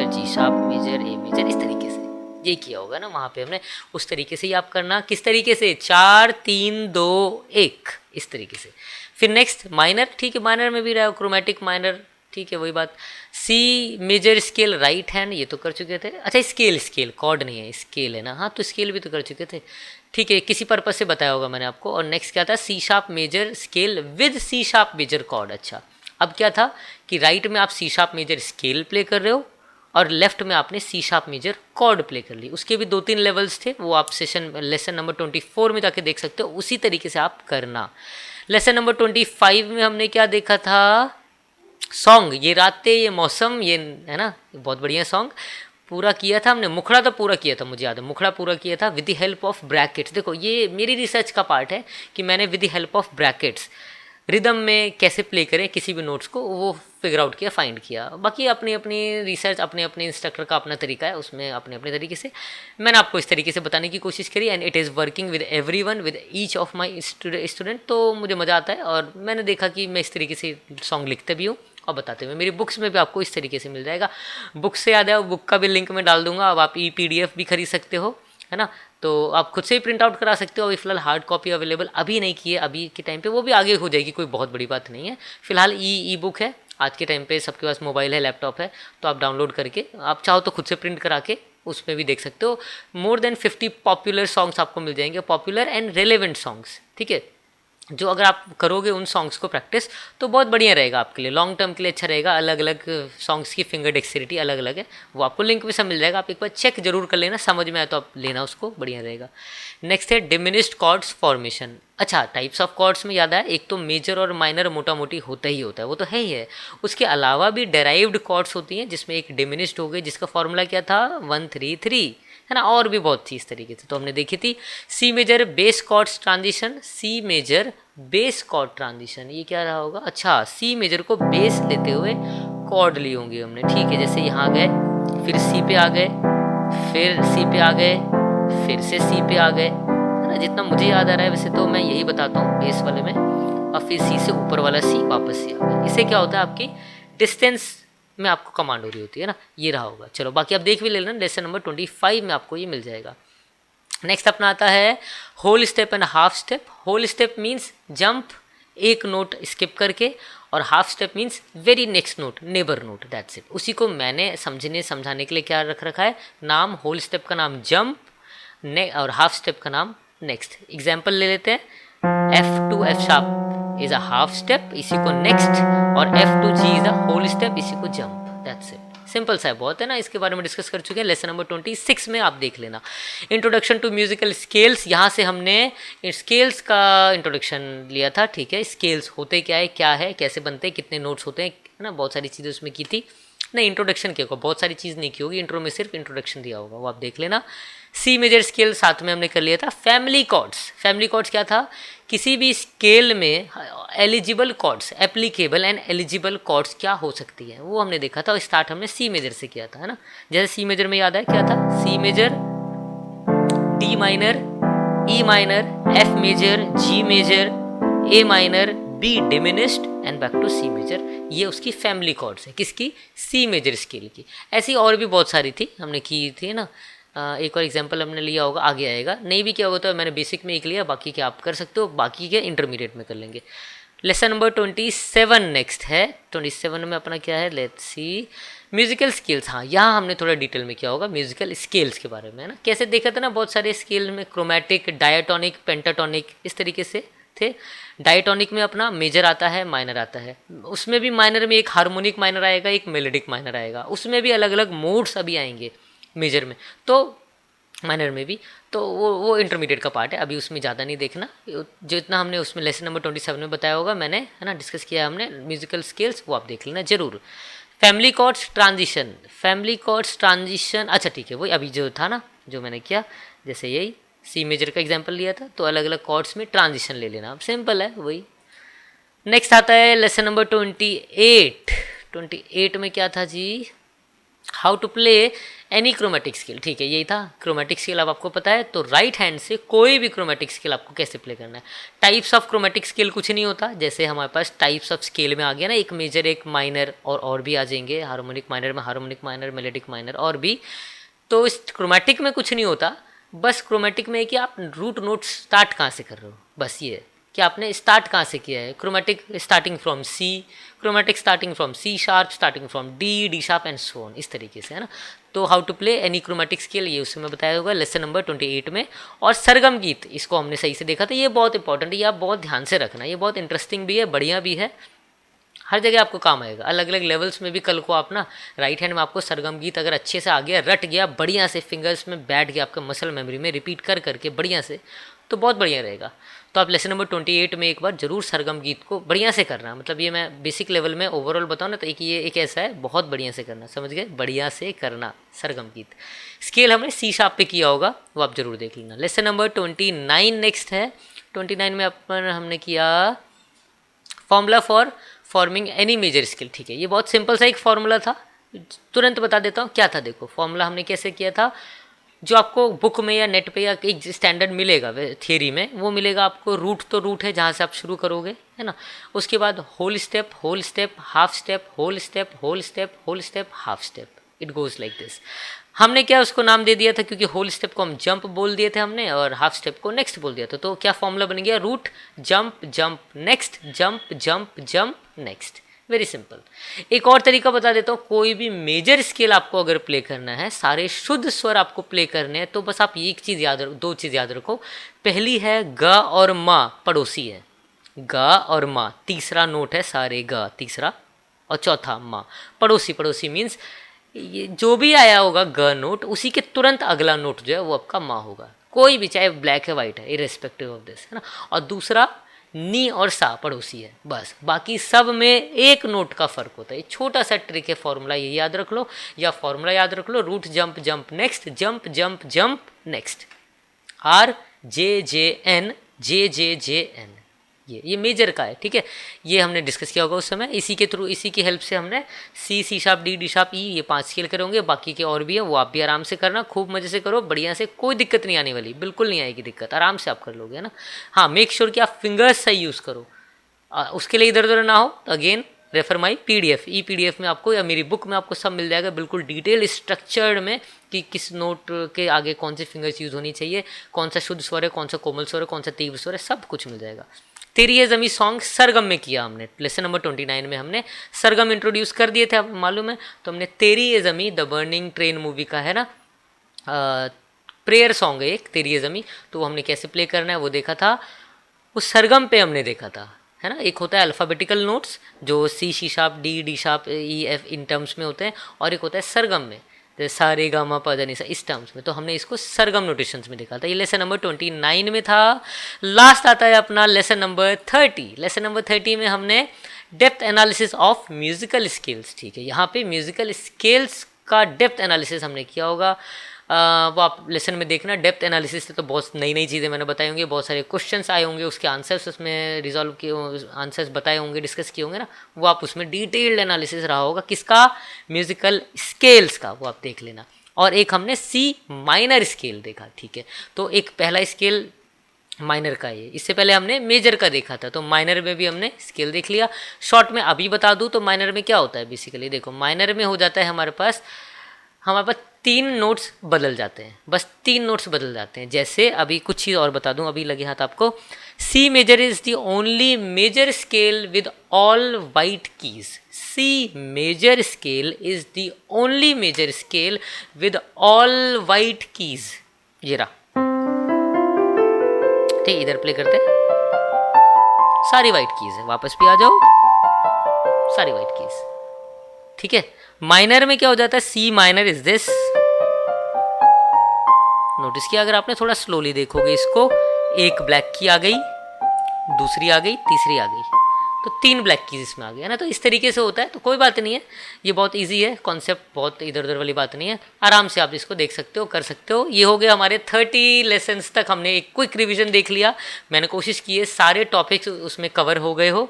G sharp major, A major, इस तरीके से ये किया होगा ना वहाँ पे हमने। उस तरीके से ही आप करना, किस तरीके से, 4 3 2 1 इस तरीके से। फिर नेक्स्ट माइनर, ठीक है, माइनर में भी रहा क्रोमैटिक माइनर, ठीक है, वही बात। C major scale right hand, ये तो कर चुके थे। अच्छा स्केल कॉर्ड नहीं है, स्केल है ना, हाँ तो स्केल भी तो कर चुके थे, ठीक है, किसी पर्पज से बताया होगा मैंने आपको। और नेक्स्ट क्या था, C sharp major scale with C sharp major chord. अच्छा अब क्या था कि राइट में आप C sharp major scale play कर रहे हो और लेफ्ट में आपने C sharp major chord play कर ली। उसके भी 2-3 लेवल्स थे, वो आप लेसन नंबर 24 में जाके देख सकते हो, उसी तरीके से आप करना। लेसन नंबर 25 में हमने क्या देखा था, सॉन्ग ये रातें ये मौसम, ये है ना, बहुत बढ़िया सॉन्ग पूरा किया था हमने। मुखड़ा तो पूरा किया था, मुझे याद है, मुखड़ा पूरा किया था with the help of brackets. देखो ये मेरी रिसर्च का पार्ट है कि मैंने with the help of brackets rhythm में कैसे प्ले करें किसी भी नोट्स को, वो फिगर आउट किया, फाइंड किया। बाकी अपनी अपनी रिसर्च, अपने अपने इंस्ट्रक्टर का अपना तरीका है, उसमें अपने अपने तरीके से मैंने आपको इस तरीके से बताने की कोशिश करी। And it is working with everyone, with each of my student. तो मुझे मज़ा आता है और मैंने देखा कि मैं इस तरीके से सॉन्ग लिखते भी हूँ और बताते हुए। मेरी बुक्स में भी आपको इस तरीके से मिल जाएगा। बुक से याद है, बुक का भी लिंक मैं डाल दूंगा। अब आप PDF भी खरीद सकते हो, है ना, तो आप खुद से ही प्रिंट आउट करा सकते हो। अभी फिलहाल हार्ड कॉपी अवेलेबल अभी नहीं की है, अभी के टाइम पे, वो भी आगे हो जाएगी, कोई बहुत बड़ी बात नहीं है। फिलहाल ई बुक है, आज के टाइम पे सबके पास मोबाइल है, लैपटॉप है, तो आप डाउनलोड करके आप चाहो तो खुद से प्रिंट करा के उसमें भी देख सकते हो। मोर देन 50 पॉपुलर सॉन्ग्स आपको मिल जाएंगे, पॉपुलर एंड रेलेवेंट सॉन्ग्स, ठीक है, जो अगर आप करोगे उन सॉन्ग्स को प्रैक्टिस तो बहुत बढ़िया रहेगा आपके लिए, लॉन्ग टर्म के लिए अच्छा रहेगा। अलग अलग सॉन्ग्स की फिंगर डेक्सिलिटी अलग अलग है, वो आपको लिंक में सब मिल जाएगा, आप एक बार चेक जरूर कर लेना, समझ में आए तो आप लेना उसको, बढ़िया रहेगा। नेक्स्ट है डिमिनिश्ड कॉर्ड्स फॉर्मेशन। अच्छा, टाइप्स ऑफ कॉर्ड्स में याद आया, एक तो मेजर और माइनर मोटा मोटी होता ही होता है, वो तो है ही है। उसके अलावा भी डेराइव्ड कॉर्ड्स होती हैं, जिसमें एक डिमिनिश्ड हो गई, जिसका फॉर्मूला क्या था 1-3-3, है ना, और भी बहुत थी इस तरीके से, तो हमने देखी थी। C major bass chords transition, C major bass chord transition, ये क्या रहा होगा, अच्छा सी मेजर को बेस लेते हुए कॉर्ड ली होंगी हमने, ठीक है, जैसे यहाँ गए, फिर सी पे आ गए, फिर सी पे आ गए, फिर से सी पे आ गए, है ना, जितना मुझे याद आ रहा है, वैसे तो मैं यही बताता हूँ बेस वाले में, और फिर सी से ऊपर वाला सी वापस सी आ गया। इससे क्या होता है, आपकी डिस्टेंस में आपको कमांड हो रही होती है ना, ये रहा होगा। चलो बाकी आप देख भी ले लेना, लेसन नंबर 25 में आपको ये मिल जाएगा। नेक्स्ट अपना आता है whole step and half step. Whole step means jump एक नोट स्किप करके, और half step means very next note, neighbour note, that's it. उसी को मैंने समझाने के लिए क्या रख रखा है नाम, होल स्टेप का नाम जंप, और हाफ स्टेप का नाम नेक्स्ट। एग्जाम्पल ले लेते हैं, F2 F sharp is a half step, इसी को नेक्स्ट, और F2 G is a whole step, इसी को जंप, दैट्स इट। सिंपल सा है बहुत, है ना, इसके बारे में डिस्कस कर चुके हैं, लेसन नंबर 26 में आप देख लेना। इंट्रोडक्शन टू म्यूजिकल स्केल्स, यहाँ से हमने स्केल्स का इंट्रोडक्शन लिया था, ठीक है, स्केल्स होते क्या है, कैसे बनते हैं, कितने नोट्स होते हैं, है ना, बहुत सारी चीज़ें उसमें की थी। नहीं, इंट्रोडक्शन क्या होगा, बहुत सारी चीज़ नहीं की होगी, इंट्रो में सिर्फ इंट्रोडक्शन दिया होगा, वो आप देख लेना। सी मेजर स्केल साथ में हमने कर लिया था। फैमिली कॉर्ड्स, फैमिली कॉर्ड्स क्या था, किसी भी स्केल में eligible chords, applicable and eligible chords क्या हो सकती है, वो हमने देखा था, और स्टार्ट हमने सी मेजर से किया था, है ना। जैसे सी मेजर में याद है क्या था, C major, D minor, E minor, F major, G major, A minor, B diminished and back to C major, ये उसकी फैमिली कॉर्ड्स है, किसकी, सी मेजर स्केल की। ऐसी और भी बहुत सारी थी, हमने की थी ना, एक और एग्जांपल हमने लिया होगा, आगे आएगा, नहीं भी क्या होगा तो मैंने बेसिक में एक लिया, बाकी के आप कर सकते हो, बाकी के इंटरमीडिएट में कर लेंगे। लेसन नंबर 27 नेक्स्ट है। 27 में अपना क्या है, लेट्स सी, म्यूजिकल स्केल्स। हाँ, यहाँ हमने थोड़ा डिटेल में क्या होगा म्यूजिकल स्केल्स के बारे में, है ना, कैसे देखा था ना, बहुत सारे स्केल में क्रोमैटिक, डायटोनिक, पेंटाटोनिक, इस तरीके से थे। डायटोनिक में अपना मेजर आता है, माइनर आता है, उसमें भी माइनर में एक हार्मोनिक माइनर आएगा, एक मेलोडिक माइनर आएगा, उसमें भी अलग अलग मोड्स अभी आएंगे मेजर में, तो माइनर में भी, तो वो इंटरमीडिएट का पार्ट है, अभी उसमें ज़्यादा नहीं देखना, जो इतना हमने उसमें लेसन नंबर 27 में बताया होगा मैंने, है ना, डिस्कस किया हमने म्यूजिकल स्केल्स, वो आप देख लेना जरूर। Family chords transition, family chords transition, अच्छा ठीक है, वही अभी जो था ना, जो मैंने किया, जैसे यही सी मेजर का एग्जाम्पल लिया था, तो अलग अलग कॉर्ड्स में ट्रांजिशन ले लेना, सिंपल है वही। नेक्स्ट आता है लेसन नंबर 28। 28 में क्या था जी, how to play any chromatic scale, ठीक है, यही था क्रोमेटिक स्केल, अब आपको पता है, तो राइट हैंड से कोई भी क्रोमेटिक स्केल आपको कैसे प्ले करना है। टाइप्स ऑफ क्रोमेटिक स्केल कुछ नहीं होता, जैसे हमारे पास टाइप्स ऑफ स्केल में आ गया ना, एक मेजर, एक माइनर, और भी आ जाएंगे, हार्मोनिक माइनर में हार्मोनिक माइनर, मेलोडिक माइनर, और भी। तो इस क्रोमेटिक में कुछ नहीं होता, बस क्रोमेटिक में है कि आप रूट नोट स्टार्ट कहाँ से कर रहे हो, बस ये है कि आपने स्टार्ट कहाँ से किया है। Chromatic starting from C, chromatic starting from C sharp, starting from D, D sharp and so on, इस तरीके से, है ना। तो how to play any chromatic scale, ये उसमें बताया होगा लेसन नंबर 28 में। और सरगम गीत, इसको हमने सही से देखा था, ये बहुत इंपॉर्टेंट है, ये आप बहुत ध्यान से रखना, ये बहुत इंटरेस्टिंग भी है, बढ़िया भी है, हर जगह आपको काम आएगा, अलग अलग लेवल्स में भी। कल को आप ना राइट हैंड में आपको सरगम गीत अगर अच्छे से आ गया, रट गया बढ़िया से, फिंगर्स में बैठ गया, आपका मसल मेमोरी में रिपीट कर करके बढ़िया से, तो बहुत बढ़िया रहेगा। तो आप लेसन नंबर 28 में एक बार जरूर सरगम गीत को बढ़िया से करना, मतलब ये मैं बेसिक लेवल में ओवरऑल बताऊँ ना, तो ये एक ऐसा है, बहुत बढ़िया से करना, समझ गए, बढ़िया से करना सरगम गीत। स्केल हमने सी शार्प पे किया होगा, वो आप जरूर देख लेना। लेसन नंबर 29 नेक्स्ट है। 29 में अपन हमने किया formula for forming any major scale, ठीक है, ये बहुत सिंपल सा एक फॉर्मूला था, तुरंत बता देता हूँ क्या था। देखो फॉर्मूला हमने कैसे किया था, जो आपको बुक में या नेट पे या एक स्टैंडर्ड मिलेगा थियरी में, वो मिलेगा आपको। रूट तो रूट है जहाँ से आप शुरू करोगे, है ना, उसके बाद whole step, whole step, half step, whole step, whole step, whole step, half step, it goes like this. हमने क्या उसको नाम दे दिया था, क्योंकि होल स्टेप को हम जंप बोल दिए थे हमने, और हाफ स्टेप को नेक्स्ट बोल दिया था, तो क्या फॉर्मूला बन गया, root jump jump next, jump jump jump next, very simple. एक और तरीका बता देता हूँ, कोई भी मेजर स्केल आपको अगर प्ले करना है, सारे शुद्ध स्वर आपको प्ले करने हैं, तो बस आप एक चीज़ याद रखो, दो चीज़ याद रखो। पहली है ग और माँ पड़ोसी है, ग और माँ, तीसरा नोट है सारे ग तीसरा, और चौथा माँ। पड़ोसी, पड़ोसी मीन्स ये जो भी आया होगा ग नोट, उसी के तुरंत अगला नोट जो है वो आपका माँ होगा, कोई भी, चाहे ब्लैक है वाइट है, इरेस्पेक्टिव ऑफ दिस, है ना। और दूसरा नी और सा पड़ोसी है, बस। बाकी सब में एक नोट का फर्क होता है। छोटा सा ट्रिक है, फॉर्मूला ये याद रख लो, या फॉर्मूला याद रख लो, root jump jump next, jump jump jump next, R J J N, J J J N, ये मेजर का है, ठीक है। ये हमने डिस्कस किया होगा उस समय, इसी के थ्रू, इसी की हेल्प से हमने C, C sharp, D, D sharp, E, ये 5 स्केल करे होंगे। बाकी के और भी हैं, वो आप भी आराम से करना, खूब मजे से करो, बढ़िया से, कोई दिक्कत नहीं आने वाली, बिल्कुल नहीं आएगी दिक्कत, आराम से आप कर लोगे, है ना। हाँ, मेक श्योर कि आप फिंगर्स सही यूज़ करो, उसके लिए इधर उधर ना हो। तो अगेन रेफर माई PDF, ई PDF में आपको, या मेरी बुक में आपको सब मिल जाएगा, बिल्कुल डिटेल स्ट्रक्चर्ड में, कि किस नोट के आगे कौन सी फिंगर्स यूज़ होनी चाहिए, कौन सा शुद्ध स्वर है, कौन सा कोमल स्वर है, कौन सा तीव्र स्वर है, सब कुछ मिल जाएगा। तेरी ये ज़मी सॉन्ग सरगम में किया हमने, लेसन नंबर 29 में हमने सरगम इंट्रोड्यूस कर दिए थे, आपको मालूम है। तो हमने तेरी ये ज़मी, द बर्निंग ट्रेन मूवी का है ना, प्रेयर सॉन्ग है एक, तेरी ये ज़मी, तो वो हमने कैसे प्ले करना है वो देखा था, वो सरगम पे हमने देखा था, है ना। एक होता है अल्फ़ाबेटिकल नोट्स जो C, C sharp, D, D sharp, E, F in terms में होते हैं, और एक होता है सरगम में, जैसे सा रे गा मा पा धा नी सा, इस टर्म्स में। तो हमने इसको सरगम नोटेशंस में देखा था, ये लेसन नंबर 29 में था। लास्ट आता है अपना लेसन नंबर 30। लेसन नंबर 30 में हमने depth analysis of musical scales, ठीक है। यहाँ पे म्यूजिकल स्केल्स का डेप्थ एनालिसिस हमने किया होगा, वो आप लेसन में देखना। डेप्थ एनालिसिस से तो बहुत नई नई चीज़ें मैंने बताई होंगी, बहुत सारे क्वेश्चंस आए होंगे, उसके आंसर्स उसमें रिजॉल्व किए, आंसर्स बताए होंगे, डिस्कस किए होंगे ना, वो आप उसमें डिटेल्ड एनालिसिस रहा होगा, किसका, म्यूजिकल स्केल्स का, वो आप देख लेना। और एक हमने सी माइनर स्केल देखा, ठीक है। तो एक पहला स्केल माइनर का है, इससे पहले हमने मेजर का देखा था, तो माइनर में भी हमने स्केल देख लिया। शॉर्ट में अभी बता दूं तो माइनर में क्या होता है बेसिकली, देखो माइनर में हो जाता है हमारे पास 3 नोट्स बदल जाते हैं, बस 3 नोट्स बदल जाते हैं। जैसे अभी कुछ चीज़ और बता दूं, अभी लगे हाथ आपको, C major is the only major scale with all white keys. C major scale is the only major scale with all white keys. ये रहा, ठीक, इधर प्ले करते हैं, सारी वाइट कीज है, वापस भी आ जाओ, सारी वाइट कीज, ठीक है। माइनर में क्या हो जाता है, C minor is this, notice किया अगर आपने, थोड़ा स्लोली देखोगे इसको, एक ब्लैक की आ गई, दूसरी आ गई, तीसरी आ गई, तो 3 ब्लैक कीज इसमें आ गई, है ना। तो इस तरीके से होता है, तो कोई बात नहीं है, ये बहुत इजी है कॉन्सेप्ट, बहुत इधर उधर वाली बात नहीं है, आराम से आप इसको देख सकते हो, कर सकते हो। ये हो गया हमारे 30 लेसन्स तक, हमने एक क्विक रिवीजन देख लिया। मैंने कोशिश की है सारे टॉपिक्स उसमें कवर हो गए हो,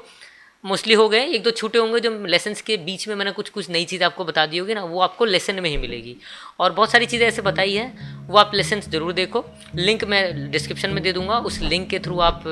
मोस्टली हो गए, 1-2 छूटे होंगे, जो लेसन्स के बीच में मैंने कुछ नई चीज़ आपको बता दी होगी ना, वो आपको लेसन में ही मिलेगी। और बहुत सारी चीज़ें ऐसे बताई हैं, वो आप लेसन्स ज़रूर देखो, लिंक मैं डिस्क्रिप्शन में दे दूंगा, उस लिंक के थ्रू आप,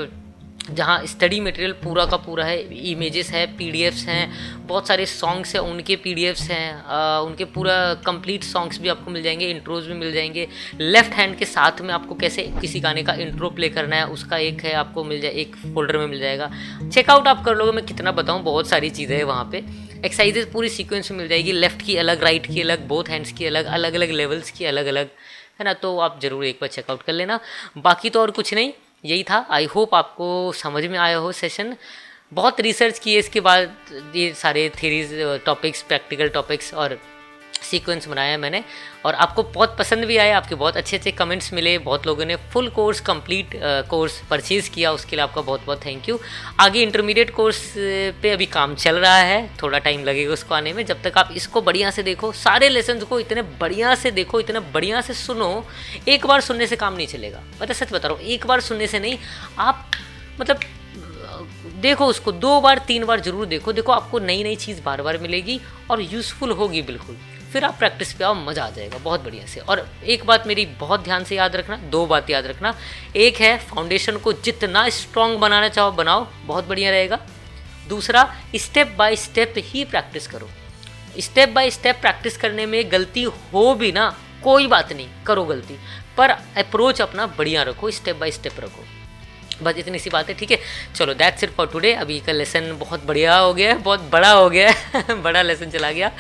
जहाँ स्टडी मटेरियल पूरा का पूरा है, इमेजेस है, PDFs हैं, बहुत सारे सॉन्ग्स हैं उनके PDFs हैं, उनके पूरा कंप्लीट सॉन्ग्स भी आपको मिल जाएंगे, इंट्रोज भी मिल जाएंगे। लेफ्ट हैंड के साथ में आपको कैसे किसी गाने का इंट्रो प्ले करना है, उसका एक है, आपको मिल जाए, एक फोल्डर में मिल जाएगा, चेकआउट आप कर लोगे। मैं कितना बताऊँ, बहुत सारी चीज़ें हैं वहाँ पे, एक्सरसाइजेज पूरी सीक्वेंस में मिल जाएगी, लेफ्ट की अलग, राइट की अलग, बोथ हैंड्स की अलग, अलग अलग लेवल्स की अलग अलग, है ना। तो आप ज़रूर एक बार चेकआउट कर लेना। बाकी तो और कुछ नहीं, यही था। आई होप आपको समझ में आया हो सेशन। बहुत रिसर्च किए इसके बाद, ये सारे थ्योरीज, टॉपिक्स, प्रैक्टिकल टॉपिक्स और सीक्वेंस बनाया मैंने, और आपको बहुत पसंद भी आया, आपके बहुत अच्छे अच्छे कमेंट्स मिले, बहुत लोगों ने full course complete course purchase किया, उसके लिए आपका बहुत बहुत थैंक यू। आगे इंटरमीडिएट कोर्स पे अभी काम चल रहा है, थोड़ा टाइम लगेगा उसको आने में। जब तक आप इसको बढ़िया से देखो, सारे लेसन्स को इतने बढ़िया से देखो, इतने बढ़िया से सुनो, एक बार सुनने से काम नहीं चलेगा, मैं सच बता रहा हूँ, एक बार सुनने से नहीं, आप मतलब देखो उसको 2 बार 3 बार जरूर देखो, देखो आपको नई नई चीज़ बार बार मिलेगी और यूज़फुल होगी बिल्कुल। फिर आप प्रैक्टिस पे आओ, मज़ा आ जाएगा बहुत बढ़िया से। और एक बात मेरी बहुत ध्यान से याद रखना, 2 बात याद रखना। एक है, फाउंडेशन को जितना स्ट्रॉन्ग बनाना चाहो बनाओ, बहुत बढ़िया रहेगा। दूसरा, step by step he practice करो। स्टेप बाय स्टेप प्रैक्टिस करने में गलती हो भी ना, कोई बात नहीं, करो गलती, पर अप्रोच अपना बढ़िया रखो, स्टेप बाय स्टेप रखो। बस इतनी सी बात है, ठीक है। चलो दैट्स इट फॉर टुडे। अभी का लेसन बहुत बढ़िया हो गया है, बहुत बड़ा हो गया है बड़ा लेसन चला गया,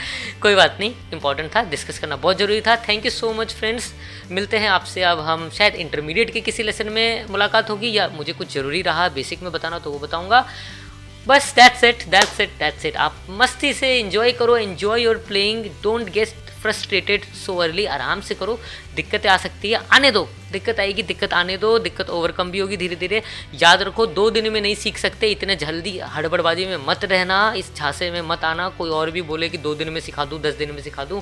कोई बात नहीं, इंपॉर्टेंट था, डिस्कस करना बहुत ज़रूरी था। Thank you so much friends, मिलते हैं आपसे। अब हम शायद इंटरमीडिएट के किसी लेसन में मुलाकात होगी, या मुझे कुछ ज़रूरी रहा बेसिक में बताना तो वो बताऊँगा। बस that's it, that's it, that's it. आप मस्ती से एंजॉय करो, enjoy your playing, don't get frustrated so early, आराम से करो। दिक्कतें आ सकती है, आने दो, दिक्कत आएगी, दिक्कत आने दो, दिक्कत ओवरकम भी होगी धीरे धीरे। याद रखो 2 दिन में नहीं सीख सकते, इतने जल्दी हड़बड़बाजी में मत रहना, इस झांसे में मत आना कोई और भी बोले कि 2 दिन में सिखा दूँ, 10 दिन में सिखा दूँ।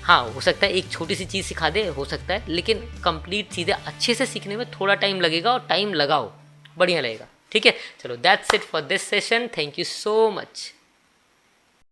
हाँ, हो सकता है एक छोटी सी चीज़ सिखा दे, हो सकता है, लेकिन कंप्लीट चीज़ें अच्छे से सीखने में थोड़ा टाइम लगेगा, और टाइम लगाओ, बढ़िया लगेगा, ठीक है। चलो that's it for this session, thank you so much.